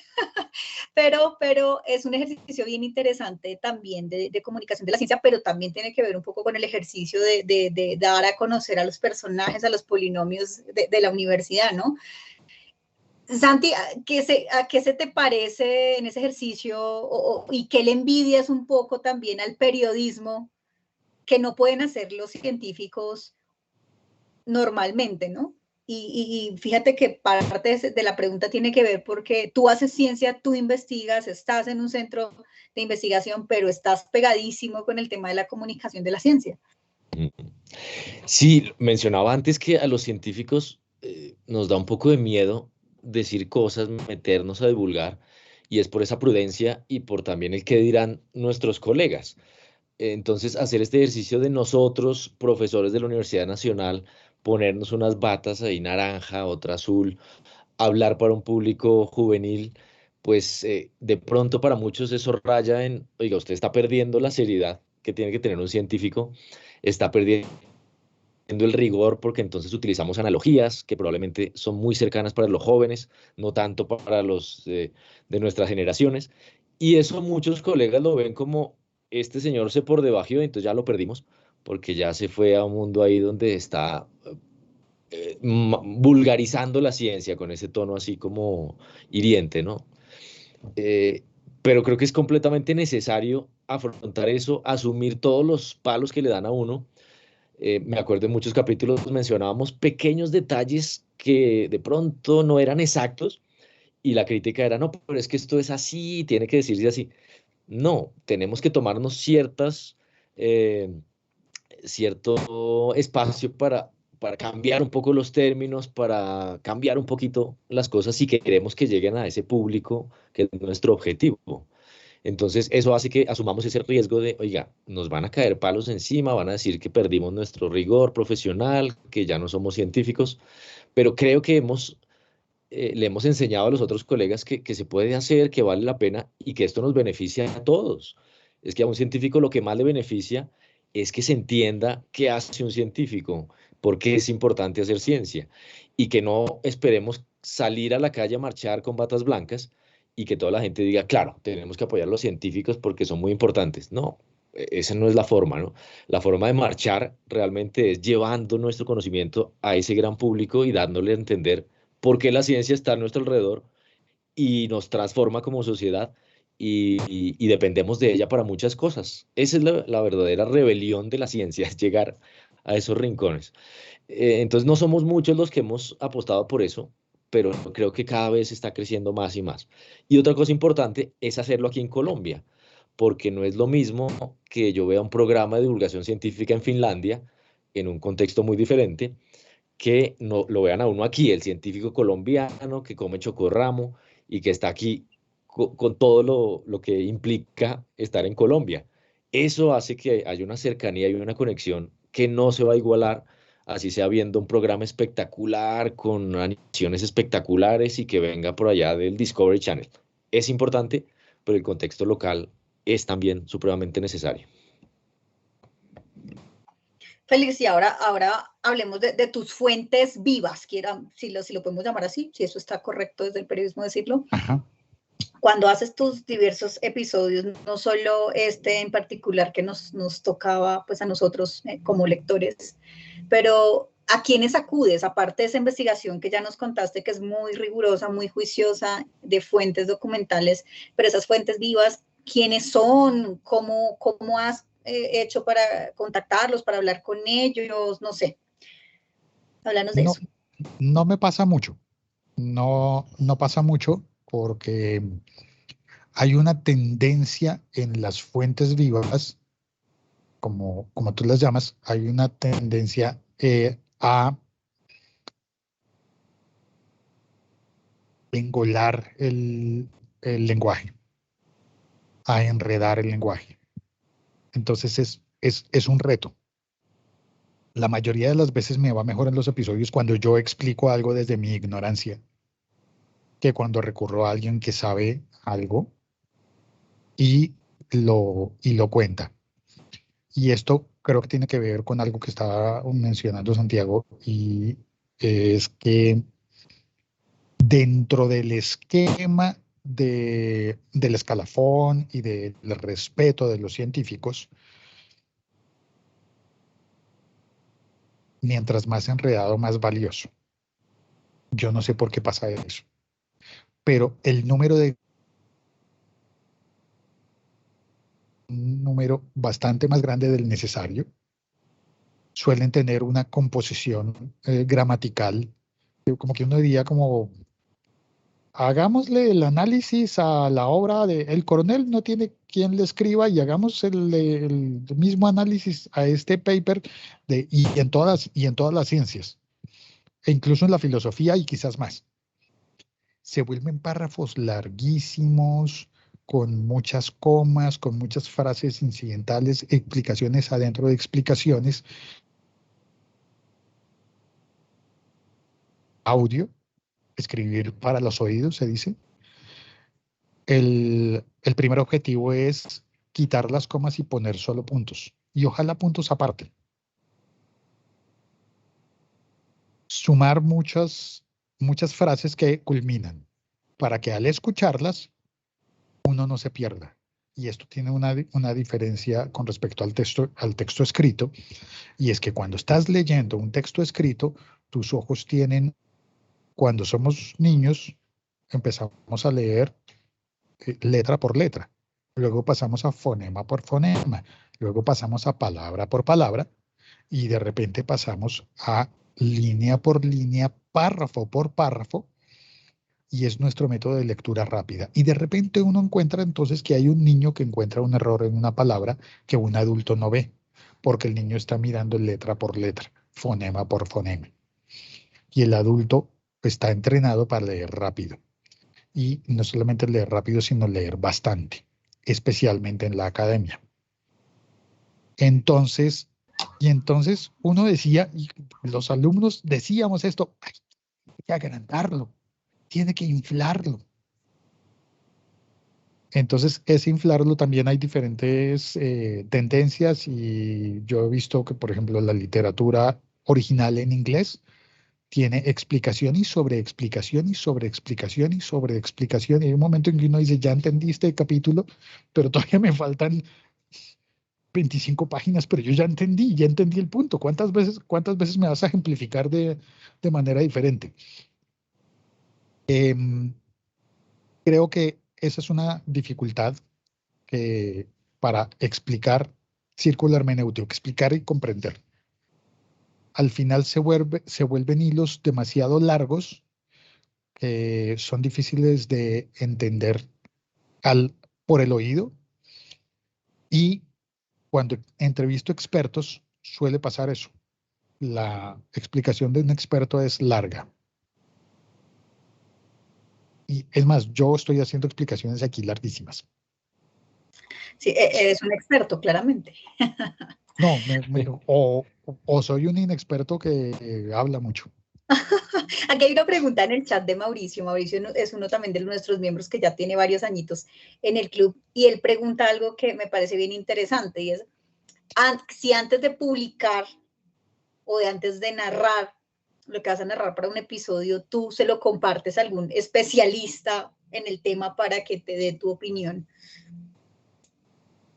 pero es un ejercicio bien interesante también de comunicación de la ciencia, pero también tiene que ver un poco con el ejercicio de dar a conocer a los personajes, a los polinomios de la universidad, ¿no? Santi, ¿a qué se te parece en ese ejercicio y qué le envidias un poco también al periodismo que no pueden hacer los científicos normalmente, ¿no? Y fíjate que parte de la pregunta tiene que ver porque tú haces ciencia, tú investigas, estás en un centro de investigación, pero estás pegadísimo con el tema de la comunicación de la ciencia. Sí, mencionaba antes que a los científicos nos da un poco de miedo decir cosas, meternos a divulgar, y es por esa prudencia y por también el que dirán nuestros colegas. Entonces, hacer este ejercicio de nosotros, profesores de la Universidad Nacional, ponernos unas batas ahí naranja, otra azul, hablar para un público juvenil, pues de pronto para muchos eso raya en, oiga, usted está perdiendo la seriedad que tiene que tener un científico, está perdiendo el rigor porque entonces utilizamos analogías que probablemente son muy cercanas para los jóvenes, no tanto para los de nuestras generaciones. Y eso muchos colegas lo ven como este señor se por debajo, entonces ya lo perdimos porque ya se fue a un mundo ahí donde está vulgarizando la ciencia con ese tono así como hiriente, ¿no? Eh, pero creo que es completamente necesario afrontar eso, asumir todos los palos que le dan a uno. Me acuerdo en muchos capítulos mencionábamos pequeños detalles que de pronto no eran exactos y la crítica era, no, pero es que esto es así, tiene que decirse así. No, tenemos que tomarnos eh, cierto espacio para cambiar un poco los términos, para cambiar un poquito las cosas si queremos que lleguen a ese público que es nuestro objetivo. Entonces, eso hace que asumamos ese riesgo de, oiga, nos van a caer palos encima, van a decir que perdimos nuestro rigor profesional, que ya no somos científicos, pero creo que le hemos enseñado a los otros colegas que se puede hacer, que vale la pena y que esto nos beneficia a todos. Es que a un científico lo que más le beneficia es que se entienda qué hace un científico, por qué es importante hacer ciencia y que no esperemos salir a la calle a marchar con batas blancas y que toda la gente diga, claro, tenemos que apoyar a los científicos porque son muy importantes. No, esa no es la forma, ¿no? La forma de marchar realmente es llevando nuestro conocimiento a ese gran público y dándole a entender por qué la ciencia está a nuestro alrededor y nos transforma como sociedad y dependemos de ella para muchas cosas. Esa es la verdadera rebelión de la ciencia, es llegar a esos rincones. Entonces no somos muchos los que hemos apostado por eso, pero creo que cada vez está creciendo más y más. Y otra cosa importante es hacerlo aquí en Colombia, porque no es lo mismo que yo vea un programa de divulgación científica en Finlandia, en un contexto muy diferente, que no lo vean a uno aquí, el científico colombiano que come chocorramo y que está aquí con todo lo que implica estar en Colombia. Eso hace que haya una cercanía y una conexión que no se va a igualar, así sea viendo un programa espectacular, con animaciones espectaculares y que venga por allá del Discovery Channel. Es importante, pero el contexto local es también supremamente necesario. Félix, y ahora hablemos de tus fuentes vivas, si lo podemos llamar así, si eso está correcto desde el periodismo decirlo. Ajá. Cuando haces tus diversos episodios, no solo este en particular que nos tocaba pues a nosotros como lectores, pero ¿a quiénes acudes? Aparte de esa investigación que ya nos contaste que es muy rigurosa, muy juiciosa, de fuentes documentales, pero esas fuentes vivas, ¿quiénes son? ¿Cómo has hecho para contactarlos, para hablar con ellos? No sé. Háblanos de No, eso. no me pasa mucho. No pasa mucho porque hay una tendencia en las fuentes vivas, como tú las llamas, hay una tendencia a engolar el lenguaje, a enredar el lenguaje. Entonces es un reto. La mayoría de las veces me va mejor en los episodios cuando yo explico algo desde mi ignorancia que cuando recurro a alguien que sabe algo y lo cuenta. Y esto creo que tiene que ver con algo que estaba mencionando Santiago, y es que dentro del esquema del escalafón y del respeto de los científicos, mientras más enredado, más valioso. Yo no sé por qué pasa eso. pero el número de un número bastante más grande del necesario, suelen tener una composición gramatical, como que uno diría como, hagámosle el análisis a la obra de El Coronel, no tiene quien le escriba, y hagamos el mismo análisis a este paper y en todas las ciencias, e incluso en la filosofía y quizás más. Se vuelven párrafos larguísimos, con muchas comas, con muchas frases incidentales, explicaciones adentro de explicaciones, audio, escribir para los oídos, se dice. El primer objetivo es quitar las comas y poner solo puntos, y ojalá puntos aparte. Sumar muchas frases que culminan, para que al escucharlas uno no se pierda. Y esto tiene una diferencia con respecto al texto escrito, y es que cuando estás leyendo un texto escrito, tus ojos tienen, cuando somos niños, empezamos a leer letra por letra, luego pasamos a fonema por fonema, luego pasamos a palabra por palabra, y de repente pasamos a línea por línea, párrafo por párrafo, y es nuestro método de lectura rápida. Y de repente uno encuentra entonces que hay un niño que encuentra un error en una palabra que un adulto no ve, porque el niño está mirando letra por letra, fonema por fonema. Y el adulto está entrenado para leer rápido. Y no solamente leer rápido, sino leer bastante, especialmente en la academia. Entonces uno decía, y los alumnos decíamos esto, hay que agrandarlo, tiene que inflarlo. Entonces, ese inflarlo también hay diferentes tendencias, y yo he visto que, por ejemplo, la literatura original en inglés tiene explicación y sobre explicación y sobre explicación y sobre explicación. Y hay un momento en que uno dice, ya entendí este capítulo, pero todavía me faltan 25 páginas, pero yo ya entendí el punto. ¿Cuántas veces me vas a ejemplificar de manera diferente? Creo que esa es una dificultad para explicar círculo hermenéutico, explicar y comprender. Al final se vuelven hilos demasiado largos, que son difíciles de entender por el oído, y cuando entrevisto expertos suele pasar eso. La explicación de un experto es larga. Y es más, yo estoy haciendo explicaciones aquí larguísimas. Sí, eres un experto, claramente. No, o soy un inexperto que habla mucho. Aquí hay una pregunta en el chat de Mauricio. Mauricio es uno también de nuestros miembros que ya tiene varios añitos en el club, y él pregunta algo que me parece bien interesante, y es si antes de publicar o de antes de narrar lo que vas a narrar para un episodio, tú se lo compartes a algún especialista en el tema para que te dé tu opinión.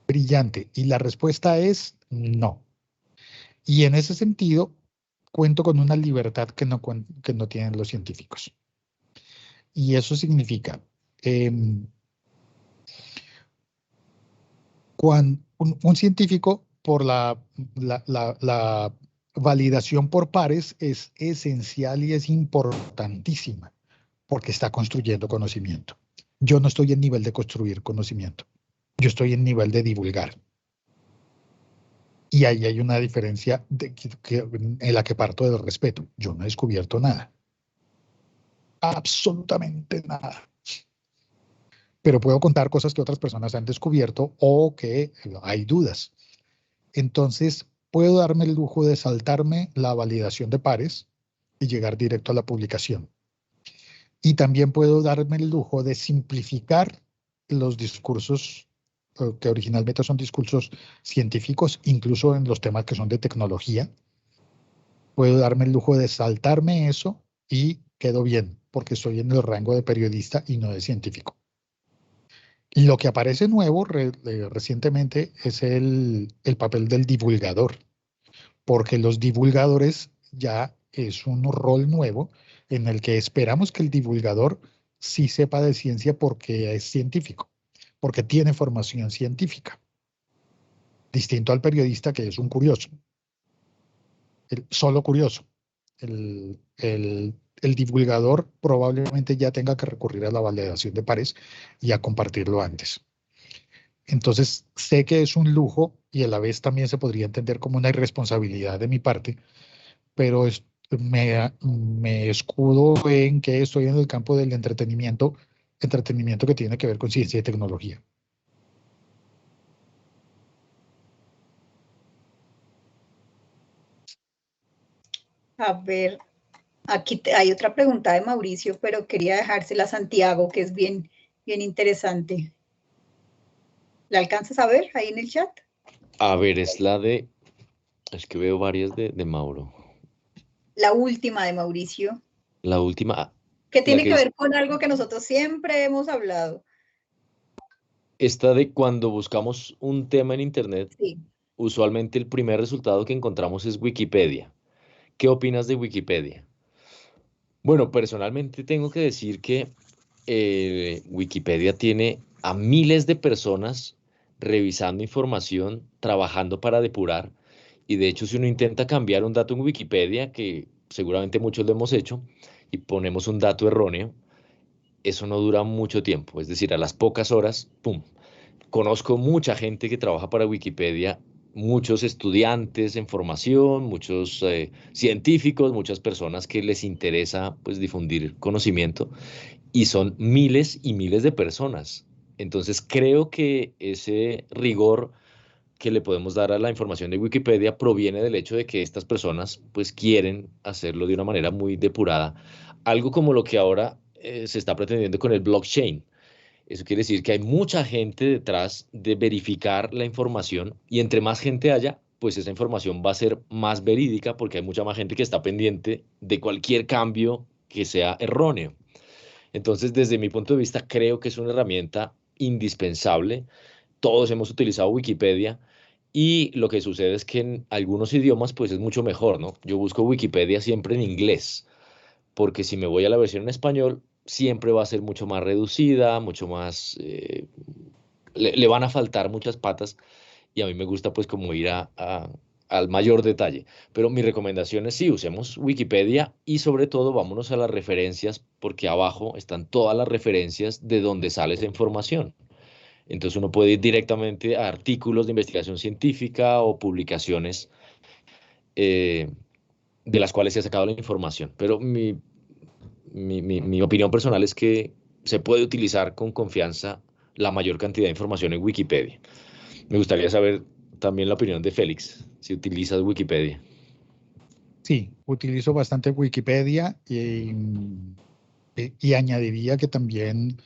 Brillante. Y la respuesta es no. Y en ese sentido, cuento con una libertad que no tienen los científicos. Y eso significa, cuando un científico, por la validación por pares, es esencial y es importantísima, porque está construyendo conocimiento. Yo no estoy en nivel de construir conocimiento, yo estoy en nivel de divulgar. Y ahí hay una diferencia en la que parto del respeto. Yo no he descubierto nada. Absolutamente nada. Pero puedo contar cosas que otras personas han descubierto o que hay dudas. Entonces, puedo darme el lujo de saltarme la validación de pares y llegar directo a la publicación. Y también puedo darme el lujo de simplificar los discursos que originalmente son discursos científicos, incluso en los temas que son de tecnología. Puedo darme el lujo de saltarme eso y quedo bien, porque estoy en el rango de periodista y no de científico. Lo que aparece nuevo recientemente es el papel del divulgador, porque los divulgadores ya es un rol nuevo en el que esperamos que el divulgador sí sepa de ciencia porque es científico, porque tiene formación científica, distinto al periodista que es un curioso, solo curioso. El divulgador probablemente ya tenga que recurrir a la validación de pares y a compartirlo antes. Entonces, sé que es un lujo y a la vez también se podría entender como una irresponsabilidad de mi parte, pero me escudo en que estoy en el campo del entretenimiento que tiene que ver con ciencia y tecnología. A ver, aquí hay otra pregunta de Mauricio, pero quería dejársela a Santiago, que es bien, bien interesante. ¿La alcanzas a ver ahí en el chat? A ver, es que veo varias de Mauro. La última de Mauricio, La última, que la tiene que que es ver con algo que nosotros siempre hemos hablado. esta de cuando buscamos un tema en Internet, Sí. usualmente el primer resultado que encontramos es Wikipedia. ¿Qué opinas de Wikipedia? Bueno, personalmente tengo que decir que Wikipedia tiene a miles de personas revisando información, trabajando para depurar, y de hecho si uno intenta cambiar un dato en Wikipedia, que seguramente muchos lo hemos hecho, y ponemos un dato erróneo, eso no dura mucho tiempo, es decir, a las pocas horas, ¡pum! Conozco mucha gente que trabaja para Wikipedia, muchos estudiantes en formación, muchos científicos, muchas personas que les interesa pues difundir conocimiento y son miles y miles de personas. Entonces creo que ese rigor que le podemos dar a la información de Wikipedia proviene del hecho de que estas personas pues quieren hacerlo de una manera muy depurada, algo como lo que ahora se está pretendiendo con el blockchain. Eso quiere decir que hay mucha gente detrás de verificar la información y entre más gente haya, pues esa información va a ser más verídica porque hay mucha más gente que está pendiente de cualquier cambio que sea erróneo. Entonces, desde mi punto de vista, creo que es una herramienta indispensable. Todos hemos utilizado Wikipedia y lo que sucede es que en algunos idiomas, pues es mucho mejor, ¿no? Yo busco Wikipedia siempre en inglés porque si me voy a la versión en español, siempre va a ser mucho más reducida, mucho más, le van a faltar muchas patas y a mí me gusta pues como ir al mayor detalle. Pero mi recomendación es sí, usemos Wikipedia y sobre todo vámonos a las referencias porque abajo están todas las referencias de donde sale esa información. Entonces uno puede ir directamente a artículos de investigación científica o publicaciones eh, de las cuales se ha sacado la información. Pero mi opinión personal es que se puede utilizar con confianza la mayor cantidad de información en Wikipedia. Me gustaría saber también la opinión de Félix, si utilizas Wikipedia. Sí, utilizo bastante Wikipedia y añadiría que también,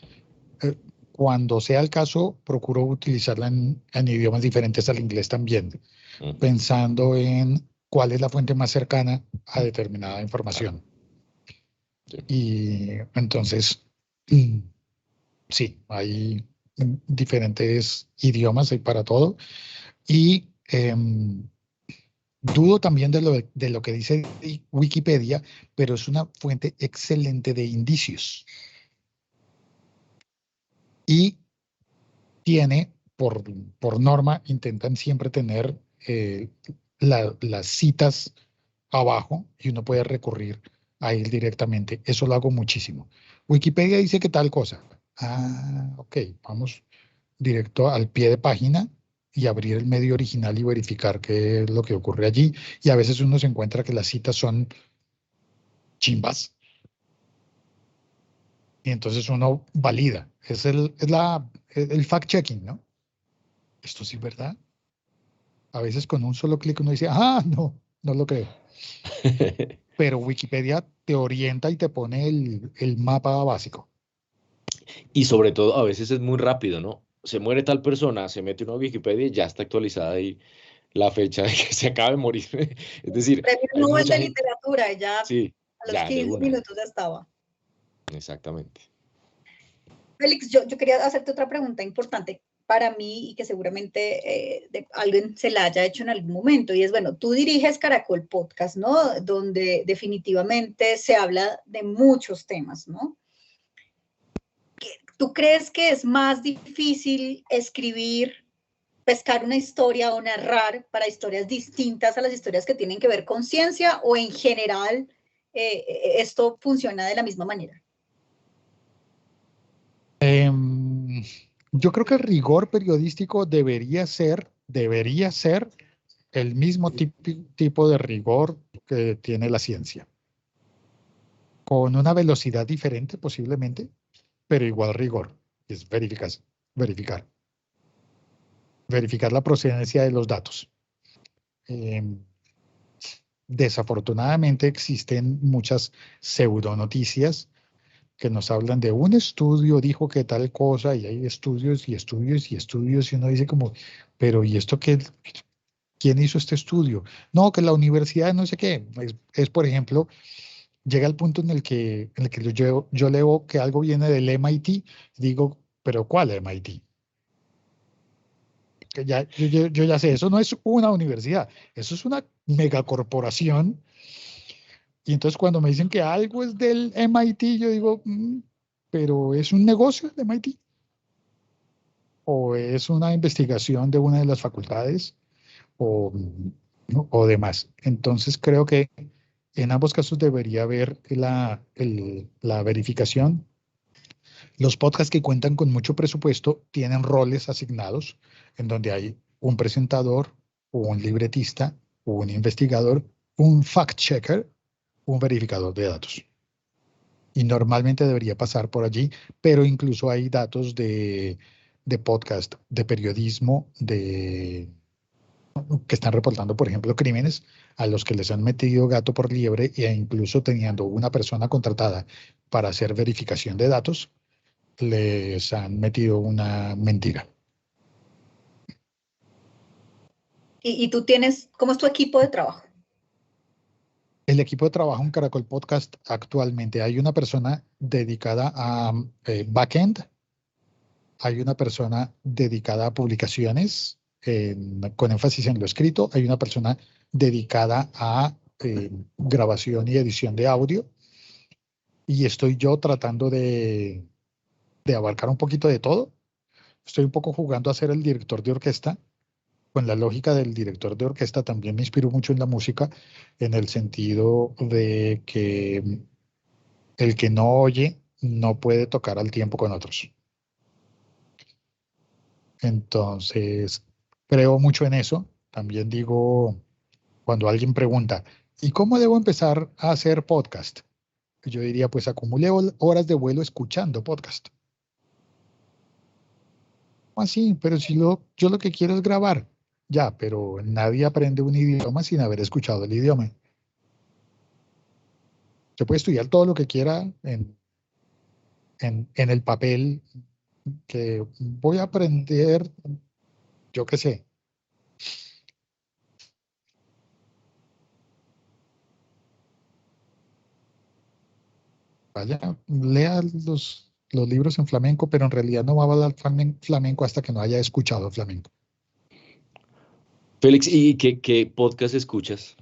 cuando sea el caso, procuro utilizarla en idiomas diferentes al inglés también, Mm, pensando en cuál es la fuente más cercana a determinada claro, información. sí. Y entonces, sí, hay diferentes idiomas, hay para todo. Y dudo también de lo que dice Wikipedia, pero es una fuente excelente de indicios. Y tiene, por norma, intentan siempre tener las citas abajo y uno puede recurrir a él directamente. Eso lo hago muchísimo. Wikipedia dice que tal cosa. Ah, ok, vamos directo al pie de página y abrir el medio original y verificar qué es lo que ocurre allí. Y a veces uno se encuentra que las citas son chimbas y entonces uno valida. Es el fact-checking, ¿no? Esto sí es verdad. A veces con un solo clic uno dice, ah, no, no lo creo. Pero Wikipedia te orienta y te pone el mapa básico. Y sobre todo, a veces es muy rápido, ¿no? Se muere tal persona, se mete uno a Wikipedia y ya está actualizada ahí la fecha de que se acaba de morir. Es decir, Premio hay Nobel mucha de gente. Literatura, ya Sí, a los ya, de 15 una. minutos ya estaba. Exactamente. Félix, yo quería hacerte otra pregunta importante para mí y que seguramente alguien se la haya hecho en algún momento, y es, bueno, tú diriges Caracol Podcast, ¿no? Donde definitivamente se habla de muchos temas, ¿no? ¿Tú crees que es más difícil escribir, pescar una historia o narrar para historias distintas a las historias que tienen que ver con ciencia, o en general esto funciona de la misma manera? Yo creo que el rigor periodístico debería ser el mismo tipo de rigor que tiene la ciencia, con una velocidad diferente posiblemente, pero igual rigor. Es verificar, verificar la procedencia de los datos. Desafortunadamente existen muchas pseudonoticias que nos hablan de un estudio, dijo que tal cosa, y hay estudios y estudios y estudios, y uno dice como, pero ¿y esto qué? ¿Quién hizo este estudio? No, que la universidad no sé qué. Por ejemplo, llega el punto en el que yo leo que algo viene del MIT, digo, pero ¿cuál MIT? Que yo ya sé, eso no es una universidad, eso es una megacorporación. Y entonces cuando me dicen que algo es del MIT, yo digo, pero ¿es un negocio del MIT? ¿O es una investigación de una de las facultades? ¿O, ¿no? O demás. Entonces creo que en ambos casos debería haber la verificación. Los podcasts que cuentan con mucho presupuesto tienen roles asignados en donde hay un presentador, un libretista, un investigador, un fact-checker, un verificador de datos. Y normalmente debería pasar por allí, pero incluso hay datos de podcast, de periodismo, que están reportando, por ejemplo, crímenes a los que les han metido gato por liebre, e incluso teniendo una persona contratada para hacer verificación de datos, les han metido una mentira. ¿Y tú tienes, cómo es tu equipo de trabajo? El equipo de trabajo en Caracol Podcast actualmente hay una persona dedicada a backend, hay una persona dedicada a publicaciones con énfasis en lo escrito, hay una persona dedicada a grabación y edición de audio, y estoy yo tratando de abarcar un poquito de todo. Estoy un poco jugando a ser el director de orquesta. Con la lógica del director de orquesta también me inspiro mucho en la música, en el sentido de que el que no oye no puede tocar al tiempo con otros. Entonces, creo mucho en eso. También digo, cuando alguien pregunta, ¿y cómo debo empezar a hacer podcast? Yo diría, pues acumule horas de vuelo escuchando podcast. Así, pero si yo lo que quiero es grabar, ya, pero nadie aprende un idioma sin haber escuchado el idioma. Se puede estudiar todo lo que quiera en el papel, que voy a aprender, yo qué sé. Vaya, lea los libros en flamenco, pero en realidad no va a hablar flamenco hasta que no haya escuchado flamenco. Félix, ¿y qué podcast escuchas?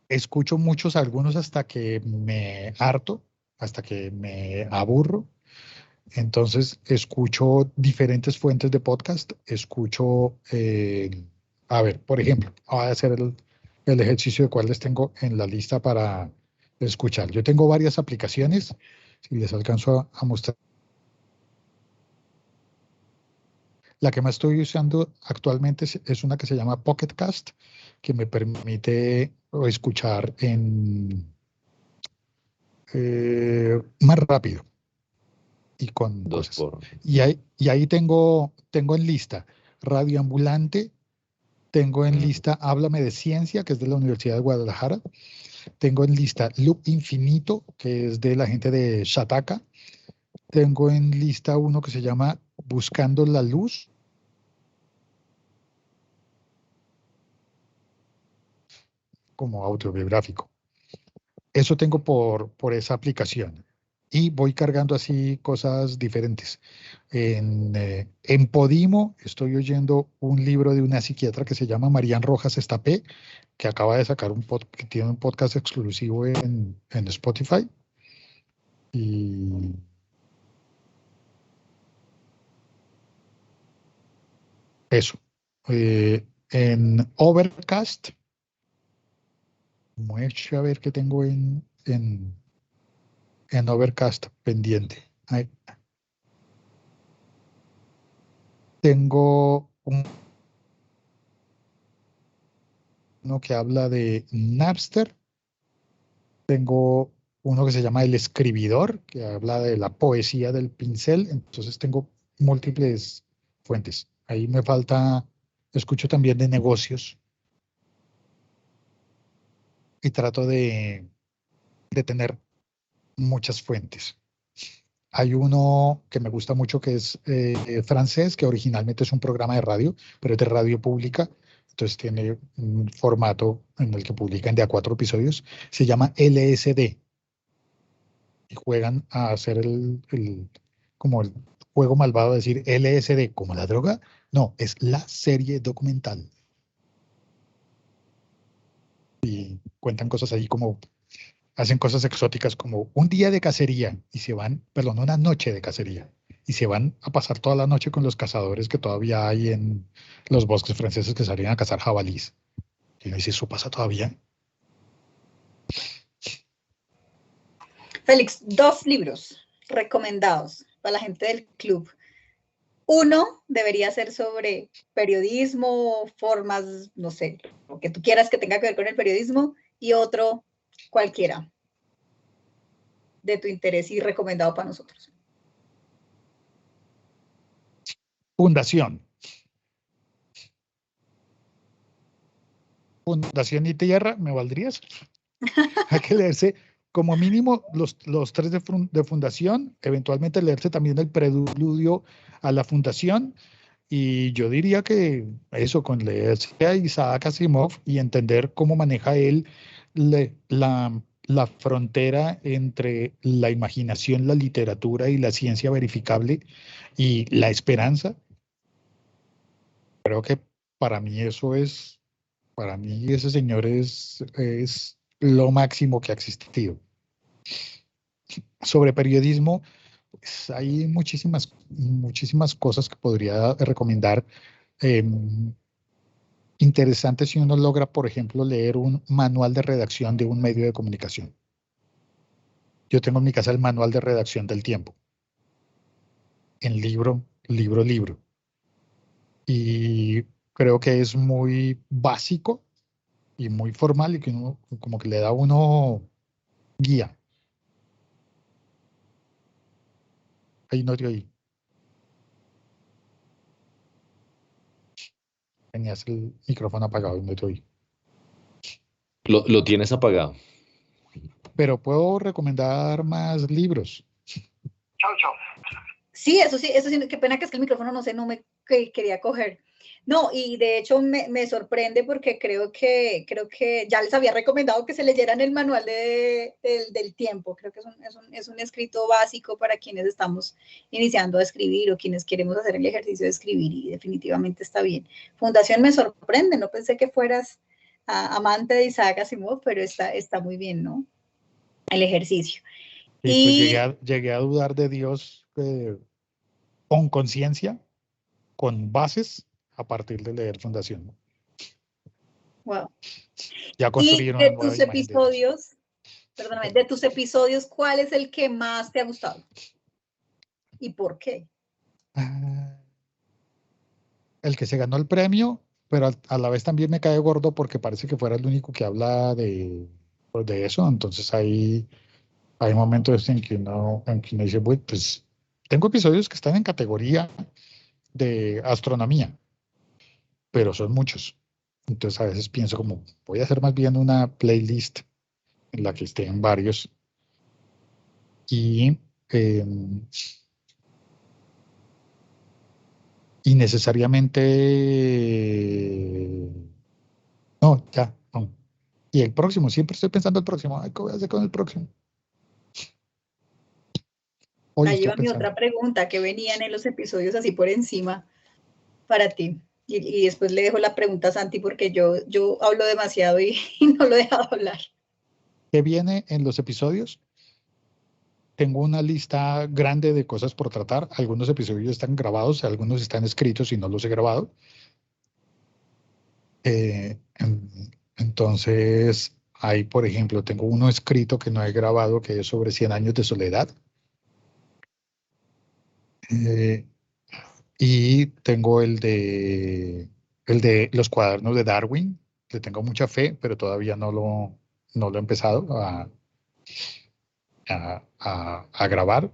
Escucho muchos, algunos hasta que me harto, hasta que me aburro. Entonces, escucho diferentes fuentes de podcast. Escucho, a ver, por ejemplo, voy a hacer el ejercicio de cuáles tengo en la lista para escuchar. Yo tengo varias aplicaciones. Si les alcanzo a mostrar. La que más estoy usando actualmente es una que se llama Pocket Cast, que me permite escuchar más rápido y con Dos cosas. por. Y ahí tengo en lista Radio Ambulante, tengo en lista Háblame de Ciencia, que es de la Universidad de Guadalajara, tengo en lista Loop Infinito, que es de la gente de Shataka, tengo en lista uno que se llama Buscando la Luz, como autobiográfico. Eso tengo por esa aplicación. Y voy cargando así cosas diferentes. En Podimo estoy oyendo un libro de una psiquiatra que se llama Marian Rojas Estapé, que acaba de sacar que tiene un podcast exclusivo en Spotify. Y Eso. En Overcast, muestra a ver qué tengo en Overcast pendiente. Ahí. Tengo uno que habla de Napster. Tengo uno que se llama El Escribidor, que habla de la poesía del pincel. Entonces tengo múltiples fuentes. Ahí me falta, escucho también de negocios y trato de tener muchas fuentes. Hay uno que me gusta mucho que es francés, que originalmente es un programa de radio, pero es de radio pública. Entonces tiene un formato en el que publican de a 4 episodios. Se llama LSD y juegan a hacer como el juego malvado de decir LSD como la droga. No, es la serie documental. Y cuentan cosas ahí como hacen cosas exóticas como un día de cacería y se van, perdón, una noche de cacería y se van a pasar toda la noche con los cazadores que todavía hay en los bosques franceses que salen a cazar jabalís. Y uno dice, ¿eso pasa todavía? Félix, 2 libros recomendados para la gente del club. Uno debería ser sobre periodismo, formas, no sé, lo que tú quieras que tenga que ver con el periodismo, y otro cualquiera de tu interés y recomendado para nosotros. Fundación. Fundación y Tierra, ¿me valdrías? Hay que leerse como mínimo los 3 de Fundación, eventualmente leerse también el preludio a la Fundación. Y yo diría que eso, con leerse a Isaac Asimov y entender cómo maneja él la frontera entre la imaginación, la literatura y la ciencia verificable y la esperanza, creo que para mí eso es, para mí ese señor es lo máximo que ha existido. Sobre periodismo, pues, hay muchísimas cosas que podría recomendar. Interesante si uno logra, por ejemplo, leer un manual de redacción de un medio de comunicación. Yo tengo en mi casa el manual de redacción del Tiempo, en libro. Y creo que es muy básico y muy formal y que uno como que le da a uno guía. Ahí no te oí. Tenías el micrófono apagado y no te oí. Lo tienes apagado. Pero puedo recomendar más libros. Sí, eso sí, qué pena que es que el micrófono no sé, no me quería coger. No, y de hecho me sorprende porque creo que ya les había recomendado que se leyeran el manual del tiempo. Creo que es un escrito básico para quienes estamos iniciando a escribir o quienes queremos hacer el ejercicio de escribir y definitivamente está bien. Fundación me sorprende, no pensé que fueras amante de Isaac Asimov, pero está muy bien, ¿no? El ejercicio. Y pues llegué a dudar de Dios con conciencia, con bases, a partir de leer Fundación. Wow. Ya construir una nueva imagen de Dios. Perdóname, de tus episodios, ¿cuál es el que más te ha gustado? ¿Y por qué? El que se ganó el premio, pero a la vez también me cae gordo porque parece que fuera el único que habla pues, de eso. Entonces hay momentos en que uno dice, pues tengo episodios que están en categoría de astronomía, pero son muchos. Entonces a veces pienso como, voy a hacer más bien una playlist en la que estén varios. Eh, y necesariamente, no, ya, no. Y el próximo, siempre estoy pensando el próximo. Ay, ¿qué voy a hacer con el próximo? Hoy Ahí estoy va mi pensando. otra pregunta que venían en los episodios así por encima para ti. Y después le dejo la pregunta a Santi porque yo hablo demasiado y no lo he dejado hablar. ¿Qué viene en los episodios? Tengo una lista grande de cosas por tratar. Algunos episodios están grabados, algunos están escritos y no los he grabado. Entonces, ahí, por ejemplo, tengo uno escrito que no he grabado, que es sobre 100 años de soledad. Eh, y tengo el de los cuadernos de Darwin. Le tengo mucha fe, pero todavía no lo he empezado a grabar.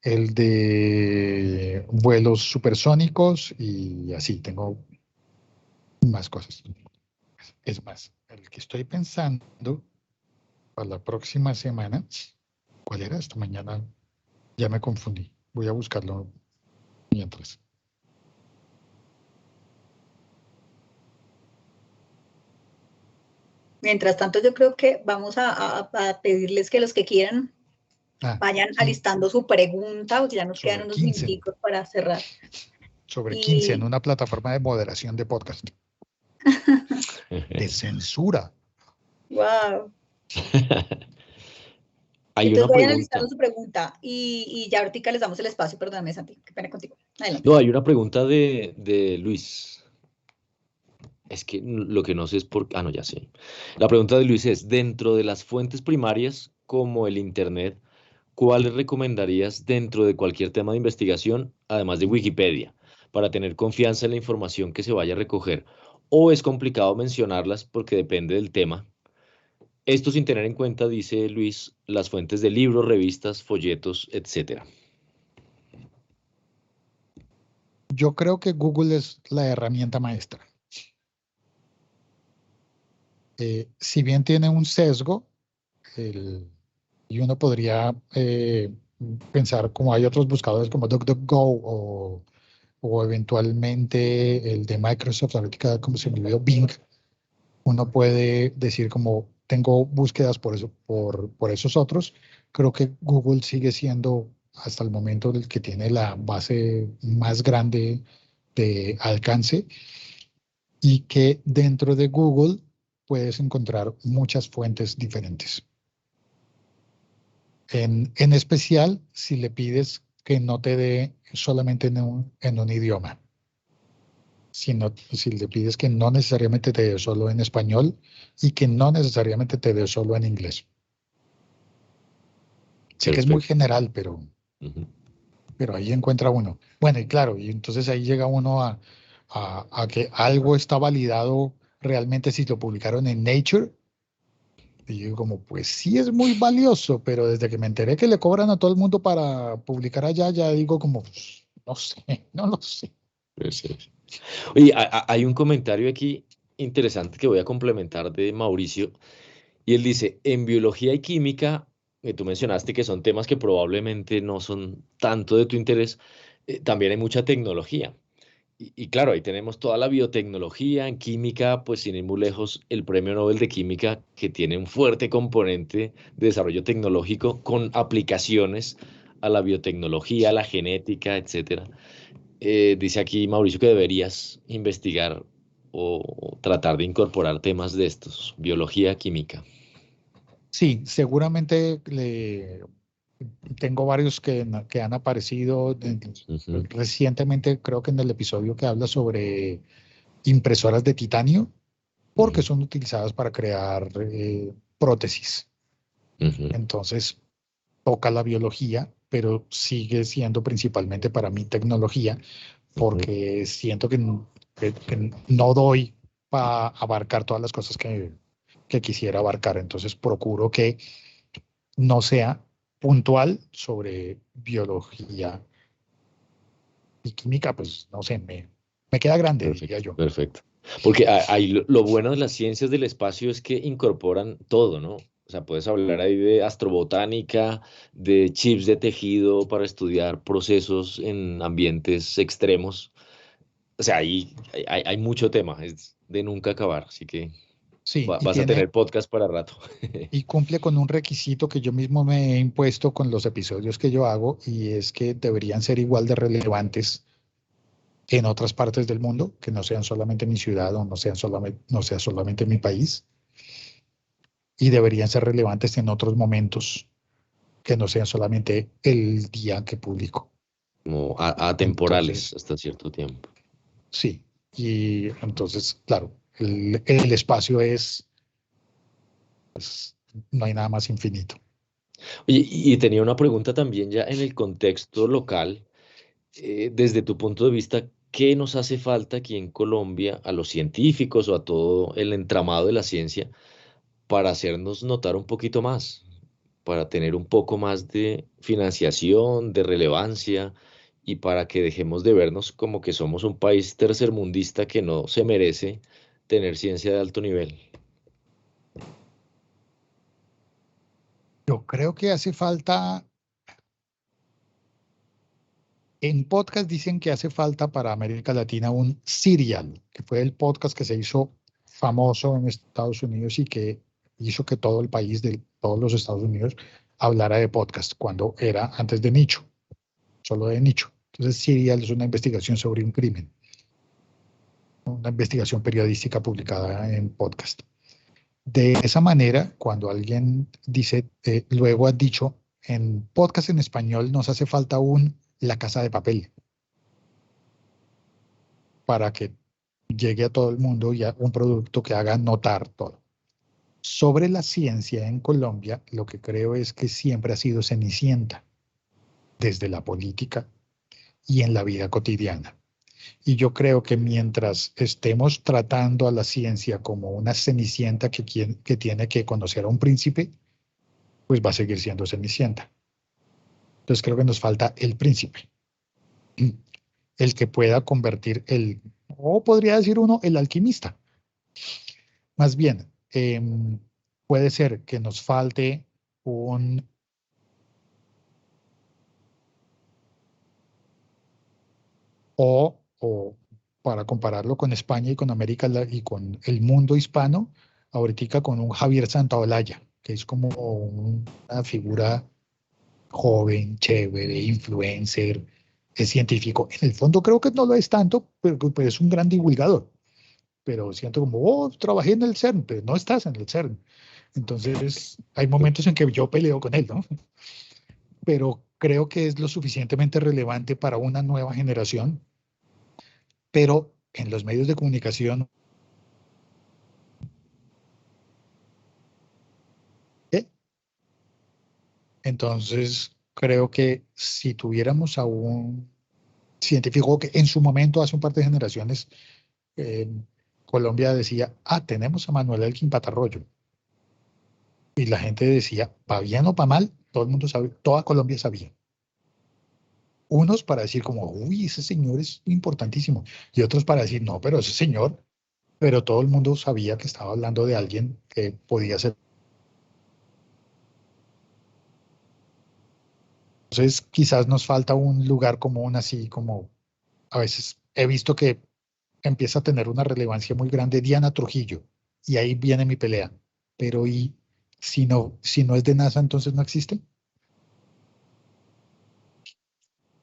El de vuelos supersónicos y así, tengo más cosas. Es más, el que estoy pensando para la próxima semana, ¿cuál era? Esta mañana ya me confundí. Voy a buscarlo mientras. Mientras tanto, yo creo que vamos a pedirles que los que quieran vayan Sí, alistando su pregunta, porque ya nos quedan sobre unos 15, minuticos para cerrar. sobre 15 en Y una plataforma de moderación de podcast. De censura. wow. Hay Entonces una vayan alistando pregunta. su pregunta y ya ahorita les damos el espacio. Perdóname, Santi, qué pena contigo. Adelante. No, hay una pregunta de Luis. Es que lo que no sé es por... Ah, no, ya sé. La pregunta de Luis es, dentro de las fuentes primarias, como el Internet, ¿cuáles recomendarías dentro de cualquier tema de investigación, además de Wikipedia, para tener confianza en la información que se vaya a recoger? ¿O es complicado mencionarlas porque depende del tema? Esto sin tener en cuenta, dice Luis, las fuentes de libros, revistas, folletos, etcétera. Yo creo que Google es la herramienta maestra. Si bien tiene un sesgo, y uno podría pensar como hay otros buscadores como DuckDuckGo o eventualmente el de Microsoft, ahorita como se me olvidó, Bing, uno puede decir como tengo búsquedas por eso, por esos otros. Creo que Google sigue siendo hasta el momento el que tiene la base más grande de alcance y que dentro de Google puedes encontrar muchas fuentes diferentes. En especial si le pides que no te dé solamente en un idioma, sino si le pides que no necesariamente te dé solo en español y que no necesariamente te dé solo en inglés. Sé que es muy Perfecto. general, Ujú. pero ahí encuentra uno. Bueno, y claro, y entonces ahí llega uno a que algo está validado realmente si lo publicaron en Nature. Y yo como, pues sí es muy valioso, pero desde que me enteré que le cobran a todo el mundo para publicar allá, ya digo como, pues, no sé, no lo sé. Sí. Oye, hay un comentario aquí interesante que voy a complementar de Mauricio, y él dice, en biología y química, que tú mencionaste que son temas que probablemente no son tanto de tu interés, también hay mucha tecnología. Y claro, ahí tenemos toda la biotecnología, en química, pues sin ir muy lejos, el Premio Nobel de Química, que tiene un fuerte componente de desarrollo tecnológico con aplicaciones a la biotecnología, a la genética, etcétera. Dice aquí Mauricio que deberías investigar o tratar de incorporar temas de estos, biología, química. Sí, seguramente tengo varios que han aparecido Ujú, recientemente, creo que en el episodio que habla sobre impresoras de titanio, porque ujú, son utilizadas para crear prótesis. ujú, Entonces, toca la biología, pero sigue siendo principalmente para mí tecnología, ujú. porque siento que no doy para abarcar todas las cosas que quisiera abarcar. Entonces, procuro que no sea puntual sobre biología y química, pues no sé, me queda grande, diría Perfecto, yo. perfecto. Porque ahí lo bueno de las ciencias del espacio es que incorporan todo, ¿no? O sea, puedes hablar ahí de astrobotánica, de chips de tejido para estudiar procesos en ambientes extremos. O sea, ahí hay mucho tema, es de nunca acabar, así que Sí, vas a tener podcast para rato. y cumple con un requisito que yo mismo me he impuesto con los episodios que yo hago, y es que deberían ser igual de relevantes en otras partes del mundo, que no sean solamente mi ciudad o no sea solamente mi país, y deberían ser relevantes en otros momentos que no sean solamente el día que publico. Como atemporales Entonces, hasta cierto tiempo. sí, y entonces, claro, el espacio no hay nada más infinito. Oye, y tenía una pregunta también ya en el contexto local, desde tu punto de vista, ¿qué nos hace falta aquí en Colombia a los científicos o a todo el entramado de la ciencia para hacernos notar un poquito más, para tener un poco más de financiación, de relevancia y para que dejemos de vernos como que somos un país tercermundista que no se merece tener ciencia de alto nivel? Yo creo que hace falta, en podcast dicen que hace falta para América Latina un Serial, que fue el podcast que se hizo famoso en Estados Unidos y que hizo que todo el país de todos los Estados Unidos hablara de podcast cuando era antes de nicho, solo de nicho. Entonces, Serial es una investigación sobre un crimen, una investigación periodística publicada en podcast. De esa manera, cuando alguien dice, luego has dicho, en podcast en español nos hace falta un La Casa de Papel para que llegue a todo el mundo y a un producto que haga notar todo. Sobre la ciencia en Colombia, lo que creo es que siempre ha sido cenicienta, desde la política y en la vida cotidiana. Y yo creo que mientras estemos tratando a la ciencia como una cenicienta que tiene que conocer a un príncipe, pues va a seguir siendo cenicienta. Entonces creo que nos falta el príncipe, el que pueda convertir o podría decir uno, el alquimista. Más bien, puede ser que nos falte un, o para compararlo con España y con América y con el mundo hispano, ahorita con un Javier Santaolalla, que es como una figura joven, chévere, influencer, es científico. En el fondo creo que no lo es tanto, pero es un gran divulgador. Pero siento como, oh, trabajé en el CERN, pero no estás en el CERN. Entonces, hay momentos en que yo peleo con él, ¿no? Pero creo que es lo suficientemente relevante para una nueva generación, pero en los medios de comunicación, ¿eh? Entonces, creo que si tuviéramos a un científico que en su momento, hace un par de generaciones, eh, Colombia decía, tenemos a Manuel Elkin Patarroyo. Y la gente decía, pa' bien o pa' mal, todo el mundo sabe, toda Colombia sabía. Unos para decir como, uy, ese señor es importantísimo. Y otros para decir, no, pero ese señor, pero todo el mundo sabía que estaba hablando de alguien que podía ser. Entonces, quizás nos falta un lugar común así como a veces he visto que empieza a tener una relevancia muy grande Diana Trujillo. Y ahí viene mi pelea. Pero ¿y si no es de NASA, entonces no existe?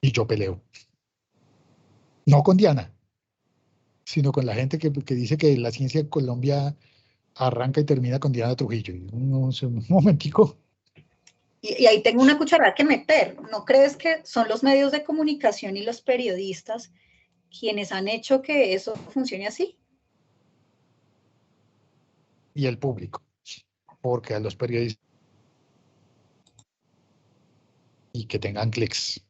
Y yo peleo. No con Diana, sino con la gente que dice que la ciencia en Colombia arranca y termina con Diana Trujillo. Y un momentico. Y ahí tengo una cucharada que meter. ¿No crees que son los medios de comunicación y los periodistas quienes han hecho que eso funcione así? Y el público, porque a los periodistas y que tengan clics.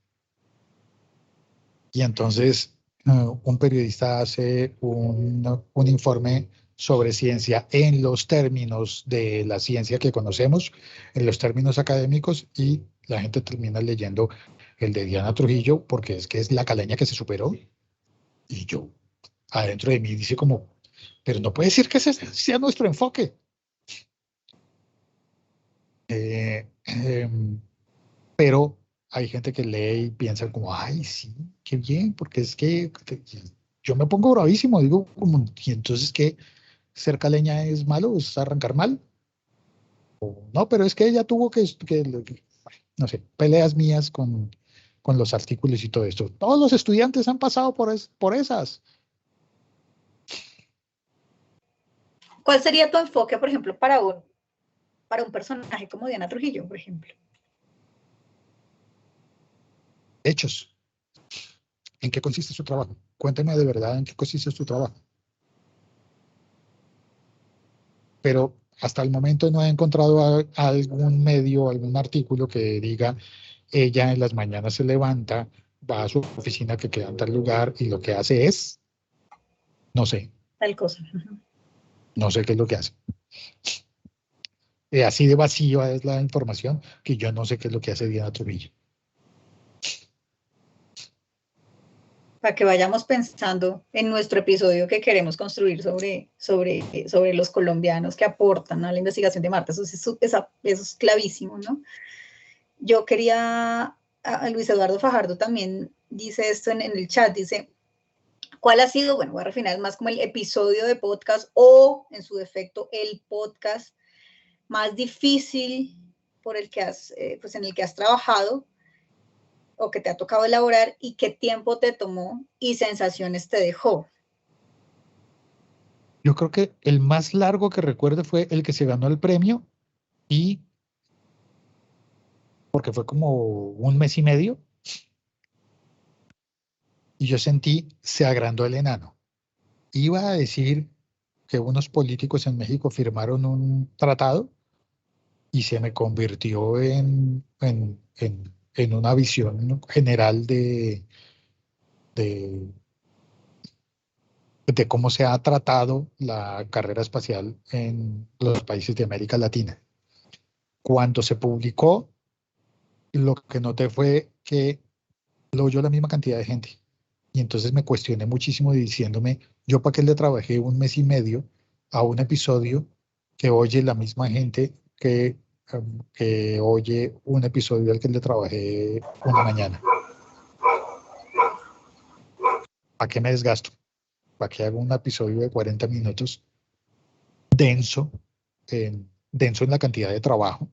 Y entonces un periodista hace un informe sobre ciencia en los términos de la ciencia que conocemos, en los términos académicos, y la gente termina leyendo el de Diana Trujillo porque es que es la caleña que se superó. Y yo, adentro de mí, dice como, pero no puede decir que ese sea nuestro enfoque. Pero hay gente que lee y piensa como, ay, sí, qué bien, porque es que yo me pongo bravísimo, digo, como, y entonces que ser caleña es malo, es arrancar mal. No, pero es que ella tuvo no sé, peleas mías con los artículos y todo esto. Todos los estudiantes han pasado por esas. ¿Cuál sería tu enfoque, por ejemplo, para un personaje como Diana Trujillo, por ejemplo? Hechos. ¿En qué consiste su trabajo? Cuénteme de verdad en qué consiste su trabajo. pero hasta el momento no he encontrado algún medio, algún artículo que diga, ella en las mañanas se levanta, va a su oficina que queda en tal lugar y lo que hace es, no sé, Tal cosa. no sé qué es lo que hace. Así de vacía es la información que yo no sé qué es lo que hace Diana Trujillo. Para que vayamos pensando en nuestro episodio que queremos construir sobre los colombianos que aportan a la investigación de Marta. Eso es clavísimo, ¿no? Yo quería, a Luis Eduardo Fajardo también dice esto en el chat, dice, ¿cuál ha sido, bueno, voy a refinar más como el episodio de podcast o, en su defecto, el podcast más difícil por el que pues en el que has trabajado o que te ha tocado elaborar y qué tiempo te tomó y sensaciones te dejó? Yo creo que el más largo que recuerdo fue el que se ganó el premio y porque fue como un mes y medio y yo sentí se agrandó el enano. Iba a decir que unos políticos en México firmaron un tratado y se me convirtió en una visión general de, de cómo se ha tratado la carrera espacial en los países de América Latina. Cuando se publicó, lo que noté fue que lo oyó la misma cantidad de gente. Y entonces me cuestioné muchísimo diciéndome, yo para qué le trabajé un mes y medio a un episodio que oye la misma gente que oye un episodio al que le trabajé una mañana. ¿Para qué me desgasto? ¿Para qué hago un episodio de 40 minutos denso, denso en la cantidad de trabajo,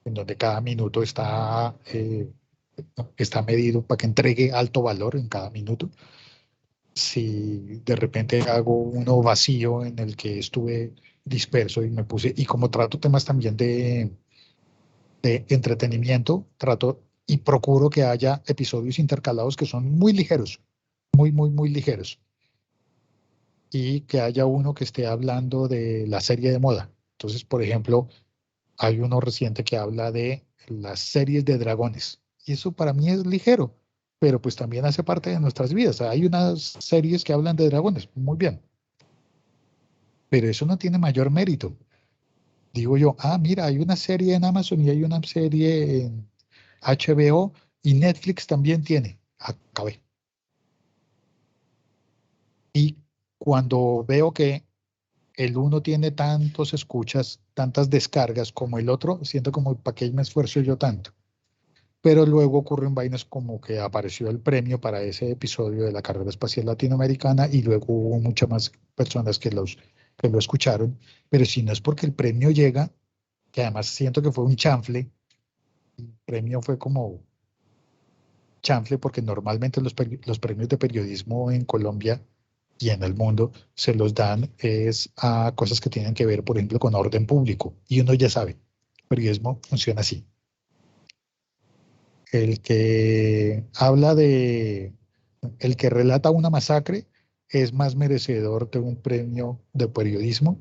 en donde cada minuto está medido para que entregue alto valor en cada minuto? Si de repente hago uno vacío en el que estuve disperso y me puse, y como trato temas también de entretenimiento, trato y procuro que haya episodios intercalados que son muy ligeros, muy, muy, muy ligeros, y que haya uno que esté hablando de la serie de moda. Entonces, por ejemplo, hay uno reciente que habla de las series de dragones, y eso para mí es ligero, pero pues también hace parte de nuestras vidas. Hay unas series que hablan de dragones, muy bien, pero eso no tiene mayor mérito. Digo yo, mira, hay una serie en Amazon y hay una serie en HBO y Netflix también tiene. Acabé. Y cuando veo que el uno tiene tantos escuchas, tantas descargas como el otro, siento como, ¿para qué me esfuerzo yo tanto? Pero luego ocurren vainas como que apareció el premio para ese episodio de la carrera espacial latinoamericana y luego hubo muchas más personas que lo escucharon. Pero si no es porque el premio llega, que además siento que fue un chanfle, el premio fue como chanfle porque normalmente los premios de periodismo en Colombia y en el mundo se los dan es a cosas que tienen que ver, por ejemplo, con orden público. Y uno ya sabe, el periodismo funciona así. El que habla el que relata una masacre es más merecedor de un premio de periodismo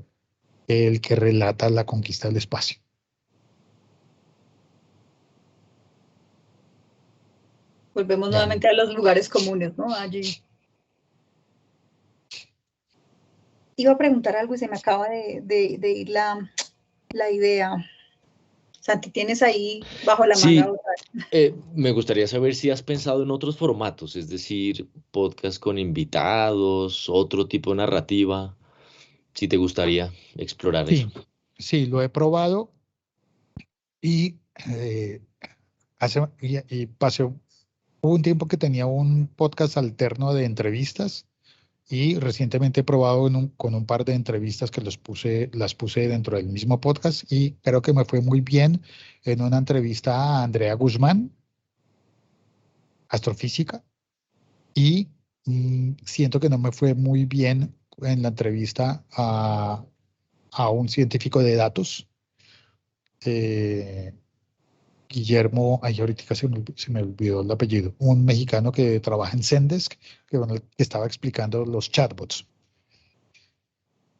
que el que relata la conquista del espacio. Volvemos Y nuevamente ahí, a los lugares comunes, ¿no? Allí. Iba a preguntar algo y se me acaba de ir la idea. Santi, ¿tienes ahí bajo la manga Sí, otra? me gustaría saber si has pensado en otros formatos, es decir, podcast con invitados, otro tipo de narrativa, si te gustaría explorar eso. sí, sí, lo he probado y, eh, y hubo un tiempo que tenía un podcast alterno de entrevistas y recientemente he probado con un par de entrevistas que las puse dentro del mismo podcast y creo que me fue muy bien en una entrevista a Andrea Guzmán, astrofísica, y siento que no me fue muy bien en la entrevista a un científico de datos, eh, Guillermo, ay, ahorita se me olvidó el apellido, un mexicano que trabaja en Zendesk, que, bueno, que estaba explicando los chatbots.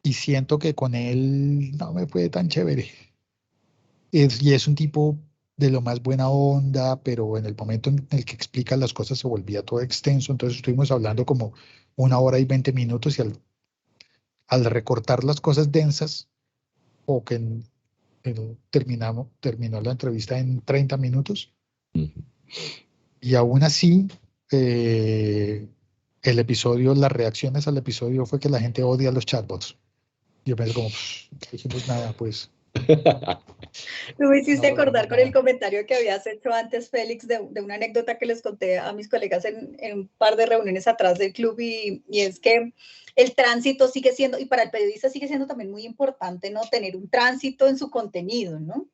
y siento que con él no me fue tan chévere. Y es un tipo de lo más buena onda, pero en el momento en el que explica las cosas se volvía todo extenso, entonces estuvimos hablando como 1 hora y 20 minutos y al recortar las cosas densas, o que terminó la entrevista en 30 minutos, Ujú. y aún así, el episodio, las reacciones al episodio fue que la gente odia a los chatbots. Yo pensé como, no dijimos nada, pues Me no hiciste logramos acordar con el nada. comentario que habías hecho antes, Félix, de una anécdota que les conté a mis colegas en un par de reuniones atrás del club, y es que el tránsito sigue siendo, y para el periodista sigue siendo también muy importante, ¿no? Tener un tránsito en su contenido, ¿no?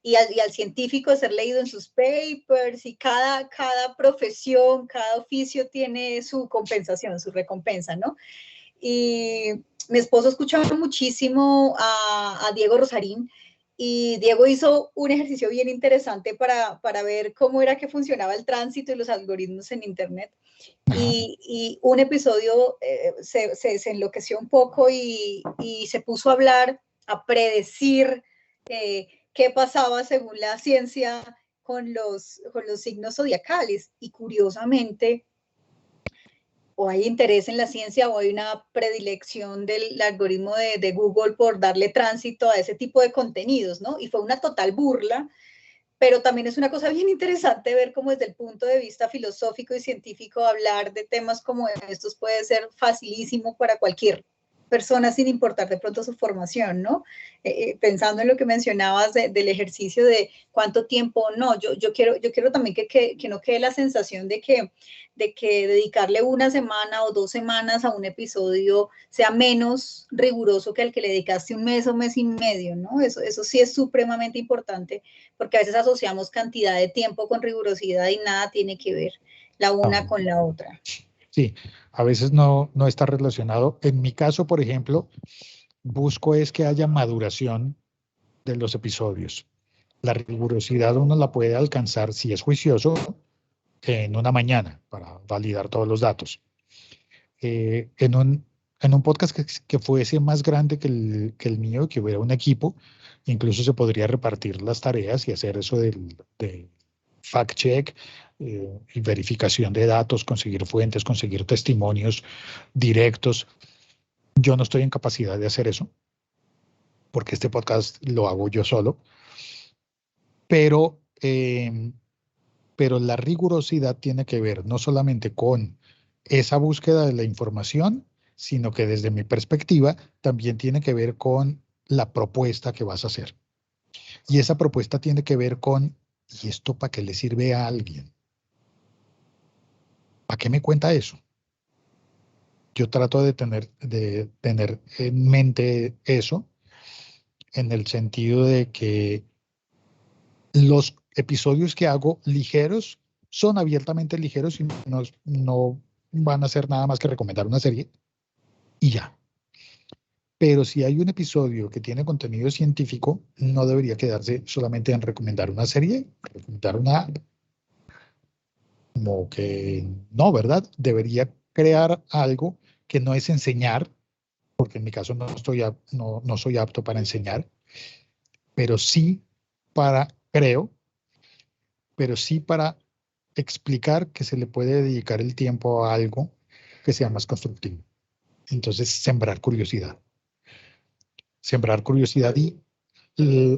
Y al científico ser leído en sus papers, y cada profesión, cada oficio tiene su compensación, su recompensa, ¿no? Y mi esposo escuchaba muchísimo a Diego Rosarín, y Diego hizo un ejercicio bien interesante para ver cómo era que funcionaba el tránsito y los algoritmos en Internet. Ajá. Y un episodio se enloqueció un poco y se puso a hablar, a predecir qué pasaba según la ciencia con los signos zodiacales. Y curiosamente, o hay interés en la ciencia o hay una predilección del algoritmo de Google por darle tránsito a ese tipo de contenidos, ¿no? Y fue una total burla, pero también es una cosa bien interesante ver cómo desde el punto de vista filosófico y científico hablar de temas como estos puede ser facilísimo para cualquier persona sin importar de pronto su formación, ¿no? Pensando en lo que mencionabas del ejercicio de cuánto tiempo, no, yo quiero también que no quede la sensación de que dedicarle una semana o 2 semanas a un episodio sea menos riguroso que el que le dedicaste un mes o mes y medio, ¿no? Eso sí es supremamente importante, porque a veces asociamos cantidad de tiempo con rigurosidad y nada tiene que ver la una No, con la otra. sí, a veces no está relacionado. En mi caso, por ejemplo, busco es que haya maduración de los episodios. La rigurosidad uno la puede alcanzar si es juicioso en una mañana para validar todos los datos. En un podcast que fuese más grande que el mío, que hubiera un equipo, incluso se podría repartir las tareas y hacer eso de fact-check, y verificación de datos, conseguir fuentes, conseguir testimonios directos. Yo no estoy en capacidad de hacer eso, porque este podcast lo hago yo solo, pero, pero la rigurosidad tiene que ver no solamente con esa búsqueda de la información, sino que desde mi perspectiva también tiene que ver con la propuesta que vas a hacer. Y esa propuesta tiene que ver con, ¿y esto para qué le sirve a alguien? ¿Para qué me cuenta eso? Yo trato de tener en mente eso, en el sentido de que los episodios que hago ligeros son abiertamente ligeros y no van a hacer nada más que recomendar una serie y ya. Pero si hay un episodio que tiene contenido científico, no debería quedarse solamente en recomendar una serie, recomendar una app, como que no, ¿verdad? Debería crear algo que no es enseñar, porque en mi caso no soy apto para enseñar, pero sí creo, pero sí para explicar que se le puede dedicar el tiempo a algo que sea más constructivo. Entonces, sembrar curiosidad y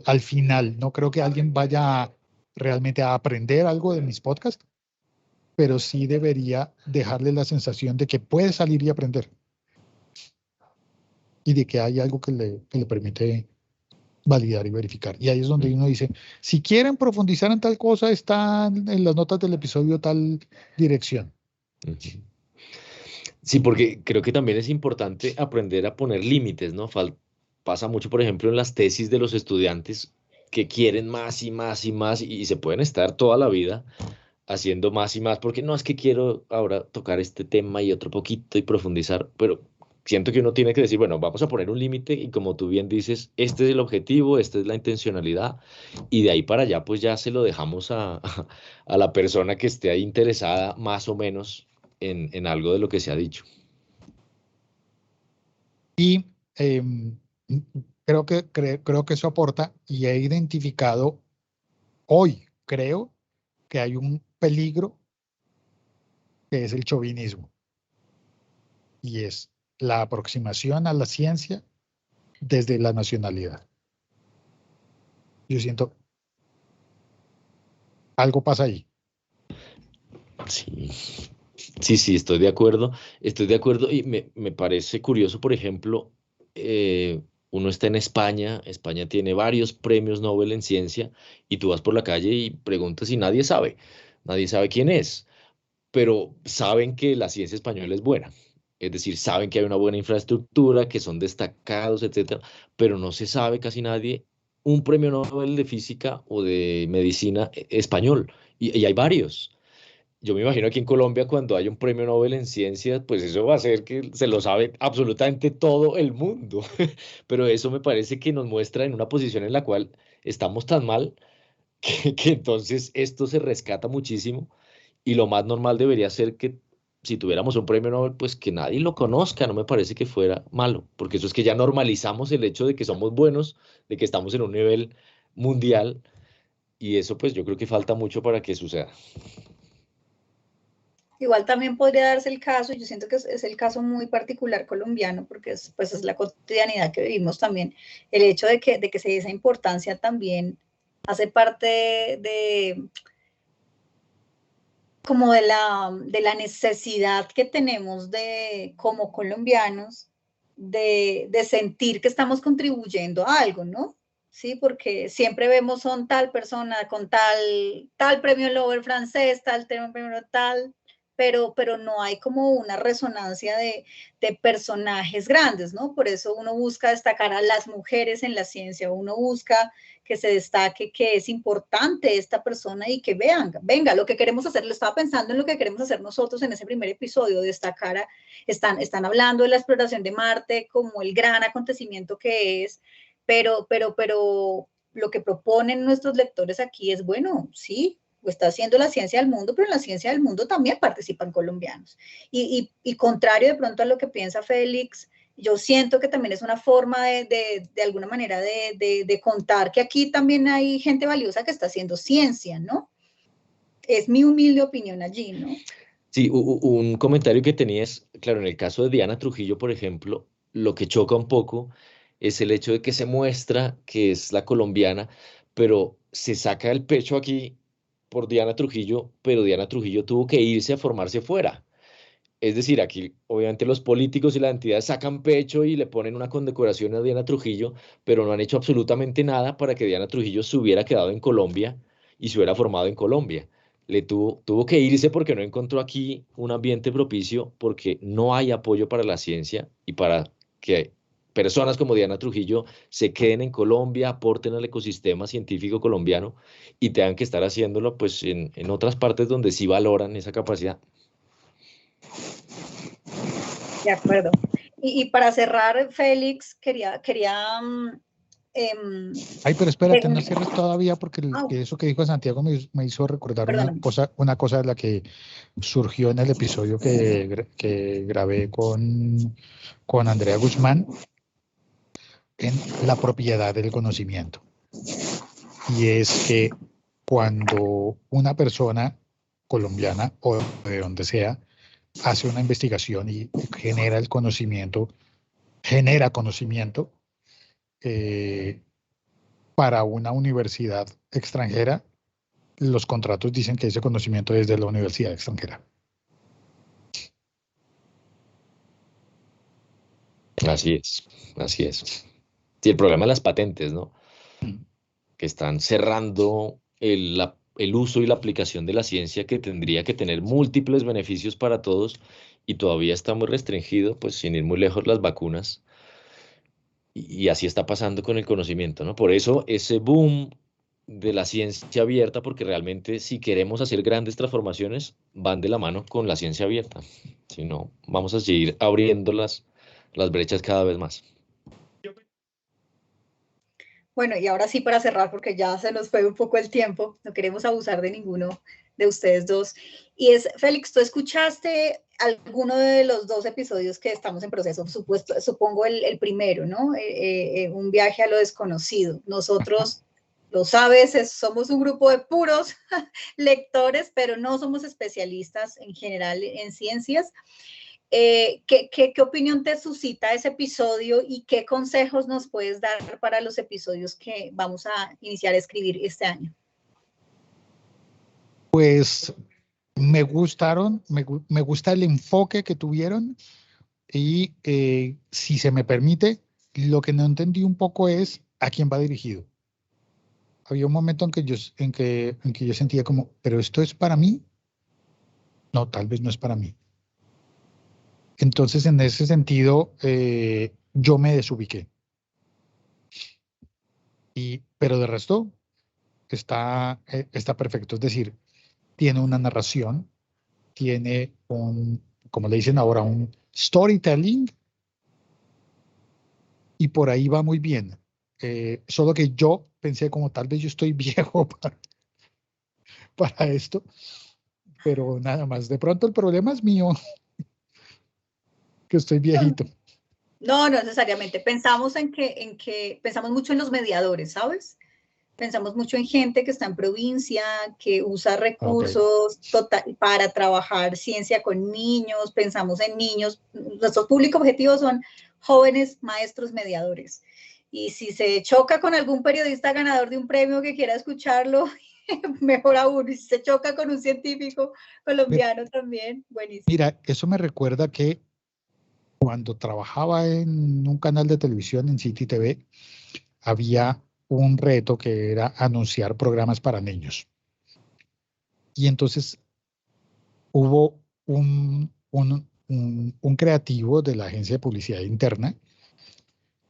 al final, no creo que alguien vaya realmente a aprender algo de mis podcasts, pero sí debería dejarle la sensación de que puede salir y aprender y de que hay algo que le permite validar y verificar. Y ahí es donde uno dice, si quieren profundizar en tal cosa, están en las notas del episodio tal dirección. Ujú. Sí, porque creo que también es importante aprender a poner límites, ¿no? Pasa mucho, por ejemplo, en las tesis de los estudiantes que quieren más y más y más y se pueden estar toda la vida haciendo más y más, porque no es que quiero ahora tocar este tema y otro poquito y profundizar, pero siento que uno tiene que decir, bueno, vamos a poner un límite y como tú bien dices, este es el objetivo, esta es la intencionalidad y de ahí para allá pues ya se lo dejamos a la persona que esté ahí interesada más o menos en algo de lo que se ha dicho. Y em, creo que eso aporta y he identificado hoy, creo que hay un peligro que es el chauvinismo y es la aproximación a la ciencia desde la nacionalidad. Yo siento algo pasa ahí. Sí, sí, estoy de acuerdo. Estoy de acuerdo y me parece curioso, por ejemplo, uno está en España, España tiene varios premios Nobel en ciencia y tú vas por la calle y preguntas y nadie sabe quién es, pero saben que la ciencia española es buena. Es decir, saben que hay una buena infraestructura, que son destacados, etcétera, pero no se sabe casi nadie un premio Nobel de física o de medicina español y hay varios. Yo me imagino aquí en Colombia cuando hay un premio Nobel en ciencias, pues eso va a ser que se lo sabe absolutamente todo el mundo. Pero eso me parece que nos muestra en una posición en la cual estamos tan mal que entonces esto se rescata muchísimo y lo más normal debería ser que si tuviéramos un premio Nobel, pues que nadie lo conozca, no me parece que fuera malo, porque eso es que ya normalizamos el hecho de que somos buenos, de que estamos en un nivel mundial y eso pues yo creo que falta mucho para que suceda. Igual también podría darse el caso, yo siento que es el caso muy particular colombiano, porque pues es la cotidianidad que vivimos también, el hecho de que se dé esa importancia también hace parte como de la necesidad que tenemos como colombianos de sentir que estamos contribuyendo a algo, ¿no? Sí, porque siempre vemos son tal persona con tal premio Nobel francés, tal premio tal, pero no hay como una resonancia de personajes grandes, ¿no? Por eso uno busca destacar a las mujeres en la ciencia, uno busca que se destaque que es importante esta persona y que vean, venga, lo que queremos hacer, lo estaba pensando en lo que queremos hacer nosotros en ese primer episodio, destacar, están hablando de la exploración de Marte como el gran acontecimiento que es, pero lo que proponen nuestros lectores aquí es, bueno, sí, está haciendo la ciencia del mundo, pero en la ciencia del mundo también participan colombianos. Y contrario de pronto a lo que piensa Félix, yo siento que también es una forma de alguna manera de contar que aquí también hay gente valiosa que está haciendo ciencia, ¿no? Es mi humilde opinión allí, ¿no? Sí, un comentario que tenías, claro, en el caso de Diana Trujillo, por ejemplo, lo que choca un poco es el hecho de que se muestra que es la colombiana, pero se saca el pecho aquí por Diana Trujillo, pero Diana Trujillo tuvo que irse a formarse fuera. Es decir, aquí obviamente los políticos y las entidades sacan pecho y le ponen una condecoración a Diana Trujillo, pero no han hecho absolutamente nada para que Diana Trujillo se hubiera quedado en Colombia y se hubiera formado en Colombia. Tuvo que irse porque no encontró aquí un ambiente propicio, porque no hay apoyo para la ciencia y para que personas como Diana Trujillo se queden en Colombia, aporten al ecosistema científico colombiano y tengan que estar haciéndolo pues en otras partes donde sí valoran esa capacidad. De acuerdo. Y para cerrar, Félix, Ay, pero espérate, no cierres todavía porque eso que dijo Santiago me hizo recordar perdóname. una cosa de la que surgió en el episodio que grabé con Andrea Guzmán en la propiedad del conocimiento. Y es que cuando una persona colombiana o de donde sea hace una investigación y genera conocimiento eh, para una universidad extranjera, los contratos dicen que ese conocimiento es de la universidad extranjera. Así es, así es. Sí, el problema de las patentes, ¿no? Que están cerrando el uso y la aplicación de la ciencia que tendría que tener múltiples beneficios para todos y todavía está muy restringido, pues sin ir muy lejos las vacunas. Y así está pasando con el conocimiento, ¿no? Por eso ese boom de la ciencia abierta, porque realmente si queremos hacer grandes transformaciones, van de la mano con la ciencia abierta. Si no, vamos a seguir abriendo las brechas cada vez más. Bueno, y ahora sí para cerrar, porque ya se nos fue un poco el tiempo, no queremos abusar de ninguno de ustedes dos. Y es, Félix, ¿tú escuchaste alguno de los dos episodios que estamos en proceso? Supongo el primero, ¿no? Un viaje a lo desconocido. Nosotros, lo sabes, somos un grupo de puros lectores, pero no somos especialistas en general en ciencias. ¿Qué opinión te suscita ese episodio y qué consejos nos puedes dar para los episodios que vamos a iniciar a escribir este año? Pues me gustaron, me gusta el enfoque que tuvieron y si se me permite, lo que no entendí un poco es a quién va dirigido. Había un momento en que yo sentía como, ¿pero esto es para mí? No, tal vez no es para mí. Entonces, en ese sentido, yo me desubiqué. Pero de resto, está perfecto. Es decir, tiene una narración, tiene como le dicen ahora, un storytelling, y por ahí va muy bien. Solo que yo pensé como tal vez yo estoy viejo para esto, pero nada más. De pronto el problema es mío, que estoy viejito. No, no necesariamente. Pensamos pensamos mucho en los mediadores, ¿sabes? Pensamos mucho en gente que está en provincia, que usa Okay. recursos para trabajar ciencia con niños, pensamos en niños. Nuestro público objetivo son jóvenes maestros mediadores. Y si se choca con algún periodista ganador de un premio que quiera escucharlo, mejor aún. Y si se choca con un científico colombiano también, buenísimo. Mira, eso me recuerda que cuando trabajaba en un canal de televisión en City TV, había un reto que era anunciar programas para niños. Y entonces hubo un creativo de la agencia de publicidad interna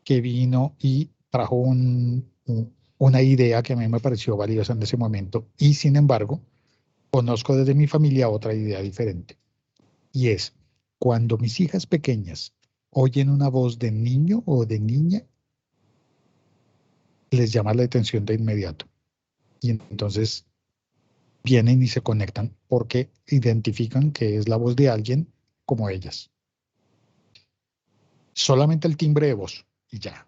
que vino y trajo una idea que a mí me pareció valiosa en ese momento. Y sin embargo, conozco desde mi familia otra idea diferente. Y es, cuando mis hijas pequeñas oyen una voz de niño o de niña, les llama la atención de inmediato. Y entonces vienen y se conectan porque identifican que es la voz de alguien como ellas. Solamente el timbre de voz y ya,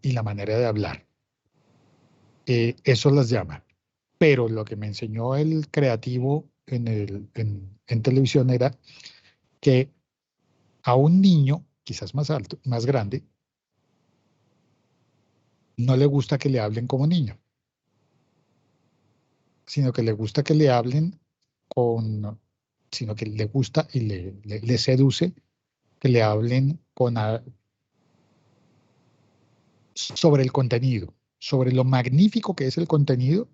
y la manera de hablar. Eso las llama. Pero lo que me enseñó el creativo en televisión era que a un niño, quizás más alto, más grande, no le gusta que le hablen como niño, sino que le gusta que le hablen sino que le gusta y le seduce que le hablen sobre el contenido, sobre lo magnífico que es el contenido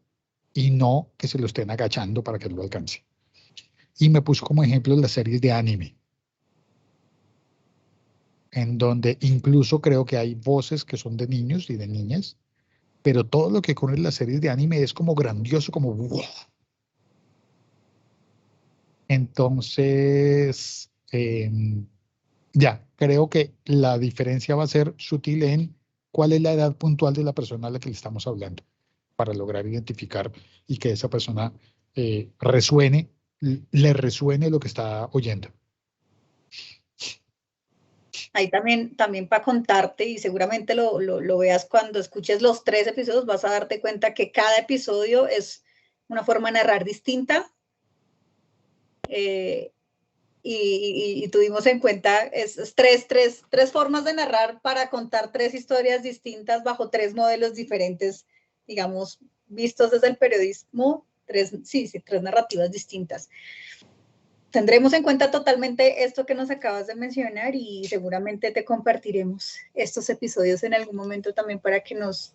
y no que se lo estén agachando para que lo alcance. Y me puso como ejemplo las series de anime, en donde incluso creo que hay voces que son de niños y de niñas, pero todo lo que ocurre en las series de anime es como grandioso, como ¡wow! Entonces, ya, creo que la diferencia va a ser sutil en cuál es la edad puntual de la persona a la que le estamos hablando, para lograr identificar y que esa persona le resuene lo que está oyendo. Ahí también para contarte, y seguramente lo veas cuando escuches los 3 episodios, vas a darte cuenta que cada episodio es una forma de narrar distinta. Y tuvimos en cuenta tres formas de narrar para contar 3 historias distintas bajo 3 modelos diferentes, digamos, vistos desde el periodismo, 3 narrativas distintas. Tendremos en cuenta totalmente esto que nos acabas de mencionar y seguramente te compartiremos estos episodios en algún momento también para que nos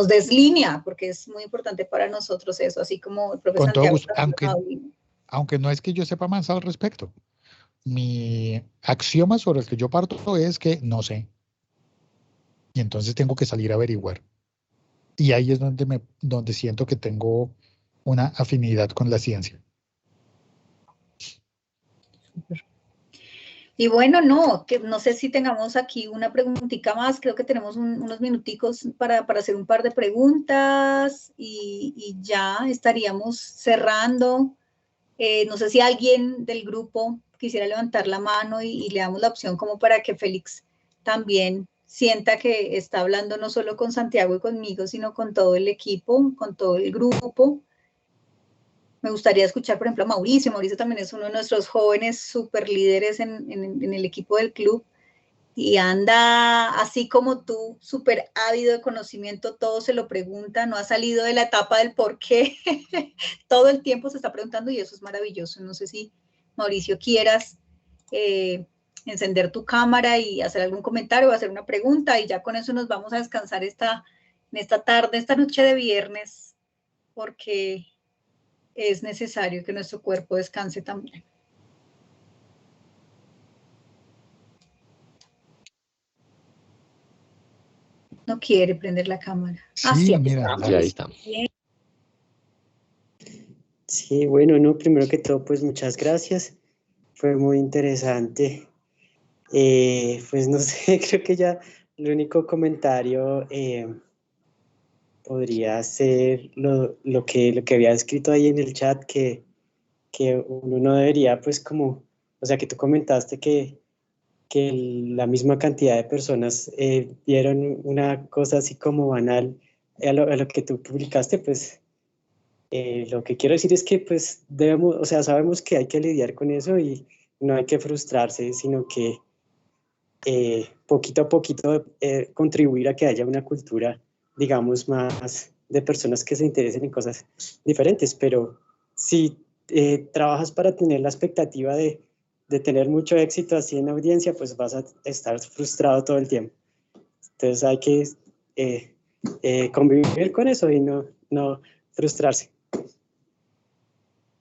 des línea, porque es muy importante para nosotros eso, así como el profe Con todo Santiago. gusto, aunque no es que yo sepa más al respecto. Mi axioma sobre el que yo parto es que no sé. Y entonces tengo que salir a averiguar. Y ahí es donde siento que tengo una afinidad con la ciencia. Y bueno, no, que no sé si tengamos aquí una preguntita más, creo que tenemos unos minuticos para hacer un par de preguntas y ya estaríamos cerrando. No sé si alguien del grupo quisiera levantar la mano y le damos la opción como para que Félix también sienta que está hablando no solo con Santiago y conmigo, sino con todo el equipo, con todo el grupo. Me gustaría escuchar, por ejemplo, a Mauricio. Mauricio también es uno de nuestros jóvenes super líderes en el equipo del club y anda así como tú, súper ávido de conocimiento, todo se lo pregunta, no ha salido de la etapa del por qué, todo el tiempo se está preguntando y eso es maravilloso. No sé si, Mauricio, quieras encender tu cámara y hacer algún comentario o hacer una pregunta y ya con eso nos vamos a descansar en esta tarde, esta noche de viernes, porque es necesario que nuestro cuerpo descanse también. No quiere prender la cámara. Sí, Ahí mira, está. Sí, ahí está. Sí, bueno, no, primero que todo, pues muchas gracias. Fue muy interesante. Pues no sé, creo que ya el único comentario podría ser lo que había escrito ahí en el chat, que uno no debería, pues como, o sea, que tú comentaste que la misma cantidad de personas vieron una cosa así como banal a lo que tú publicaste, pues lo que quiero decir es que pues debemos, o sea, sabemos que hay que lidiar con eso y no hay que frustrarse, sino que poquito a poquito contribuir a que haya una cultura, digamos, más de personas que se interesen en cosas diferentes, pero si trabajas para tener la expectativa de tener mucho éxito así en audiencia, pues vas a estar frustrado todo el tiempo. Entonces hay que convivir con eso y no frustrarse.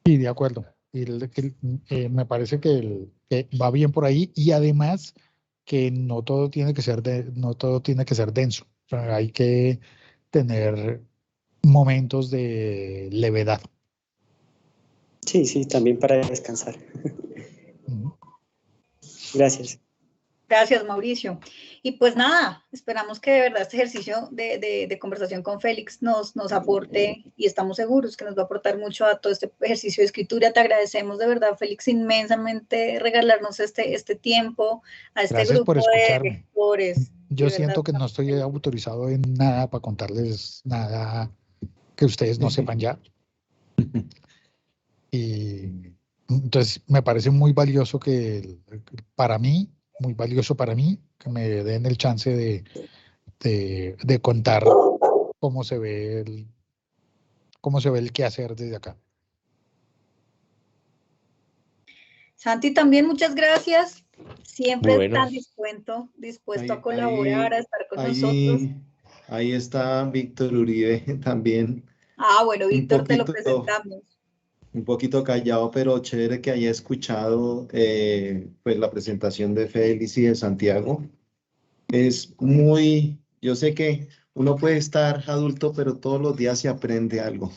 sí, de acuerdo. Me parece que va bien por ahí y además que no todo tiene que ser no todo tiene que ser denso. O sea, hay que tener momentos de levedad. Sí, sí, también para descansar. Ujú. Gracias. Gracias, Mauricio. Y pues nada, esperamos que de verdad este ejercicio de conversación con Félix nos aporte y estamos seguros que nos va a aportar mucho a todo este ejercicio de escritura. Te agradecemos de verdad, Félix, inmensamente regalarnos este tiempo a este Gracias por grupo de escucharme. lectores. Yo De verdad, siento que no estamos estoy felices. autorizado en nada para contarles nada que ustedes no sepan ya. Y entonces me parece muy valioso para mí, muy valioso para mí, que me den el chance de contar cómo se ve cómo se ve el quehacer desde acá. Santi, también muchas gracias. Siempre Bueno, tan dispuesto a Ahí, colaborar, a ahí, estar con nosotros. ahí está Víctor Uribe también, Ah, bueno, un Víctor, te lo poquito, presentamos. un poquito callado, pero chévere que haya escuchado pues la presentación de Félix y de Santiago. Es muy, yo sé que uno puede estar adulto, pero todos los días se aprende algo.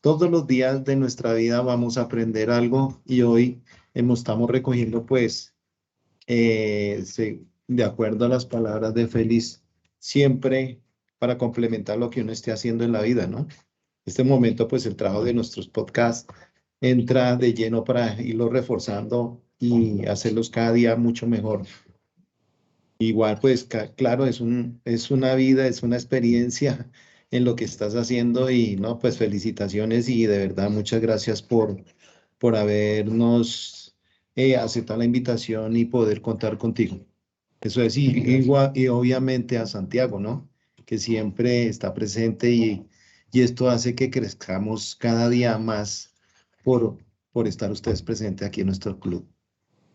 Todos los días de nuestra vida vamos a aprender algo y hoy estamos recogiendo pues de acuerdo a las palabras de Félix, siempre para complementar lo que uno esté haciendo en la vida, ¿no? Este momento, pues el trabajo de nuestros podcasts entra de lleno para irlos reforzando y hacerlos cada día mucho mejor. Igual, pues claro, es una vida, es una experiencia en lo que estás haciendo y no, pues felicitaciones y de verdad muchas gracias por habernos aceptado la invitación y poder contar contigo. Eso es, igual, y obviamente a Santiago, ¿no? Que siempre está presente y esto hace que crezcamos cada día más por, por estar ustedes presentes aquí en nuestro club.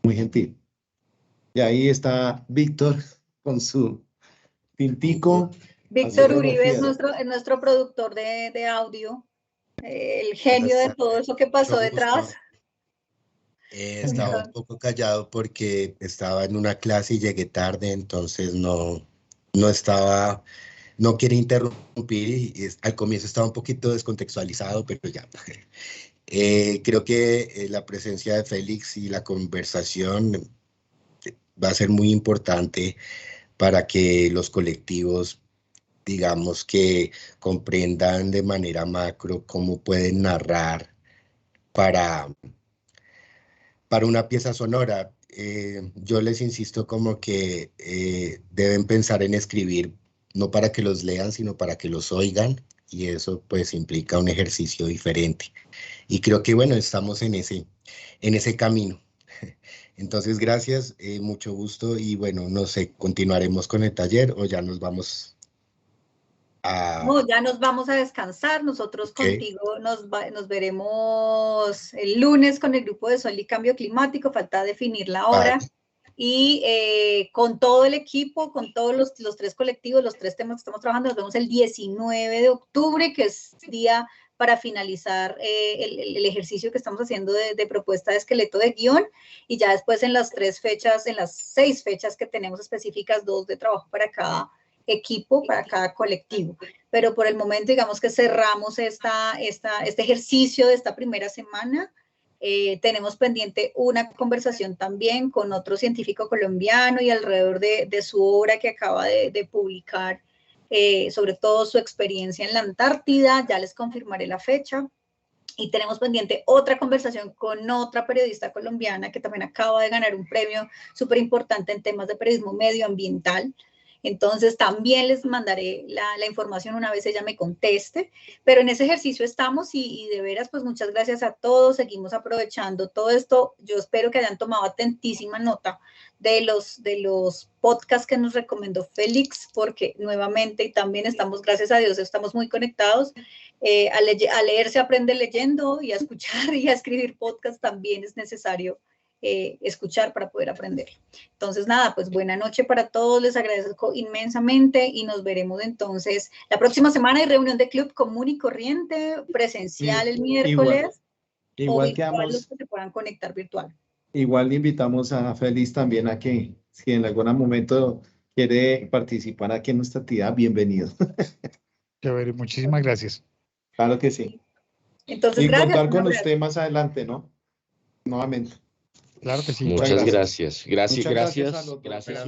Muy gentil. Y ahí está Víctor con su tintico. Así Víctor me Uribe refiero. es nuestro productor de audio, el genio Buenas de todo tardes, eso que mucho pasó detrás. gusto. Estaba un poco callado porque estaba en una clase y llegué tarde, entonces no estaba, no quería interrumpir y al comienzo estaba un poquito descontextualizado, pero ya. Creo que la presencia de Félix y la conversación va a ser muy importante para que los colectivos, digamos, que comprendan de manera macro cómo pueden narrar para una pieza sonora. Yo les insisto como que deben pensar en escribir no para que los lean, sino para que los oigan, y eso pues implica un ejercicio diferente. Y creo que bueno, estamos en ese camino. Entonces, gracias, mucho gusto, y bueno, no sé, continuaremos con el taller o ya nos vamos a... No, ya nos vamos a descansar. Nosotros contigo nos veremos el lunes con el grupo de Sol y Cambio Climático. Falta definir la hora. Y con todo el equipo, con todos los 3 colectivos, los 3 temas que estamos trabajando, nos vemos el 19 de octubre, que es día para finalizar el ejercicio que estamos haciendo de propuesta de esqueleto de guión, y ya después en las 6 fechas que tenemos específicas, 2 de trabajo para cada equipo, para cada colectivo. Pero por el momento, digamos que cerramos este ejercicio de esta primera semana. Tenemos pendiente una conversación también con otro científico colombiano y alrededor de su obra que acaba de publicar, sobre todo su experiencia en la Antártida. Ya les confirmaré la fecha. Y tenemos pendiente otra conversación con otra periodista colombiana que también acaba de ganar un premio súper importante en temas de periodismo medioambiental. Entonces también les mandaré la información una vez ella me conteste, pero en ese ejercicio estamos y de veras pues muchas gracias a todos, seguimos aprovechando todo esto. Yo espero que hayan tomado atentísima nota de los podcasts que nos recomendó Félix, porque nuevamente y también estamos, gracias a Dios, estamos muy conectados. A leer se aprende leyendo, y a escuchar y a escribir podcast también es necesario escuchar para poder aprender. Entonces, nada, pues buena noche para todos, les agradezco inmensamente y nos veremos entonces la próxima semana. Hay reunión de club común y corriente, presencial el miércoles, igual o que virtual, los que se puedan conectar virtual. Igual invitamos a Félix también a que, si en algún momento quiere participar aquí en nuestra actividad, bienvenido. Chévere, muchísimas gracias. Claro que sí. Entonces, y gracias. contar con usted más adelante, ¿no? Nuevamente. Claro que sí. Muchas gracias. Muchas gracias a los dos. Gracias.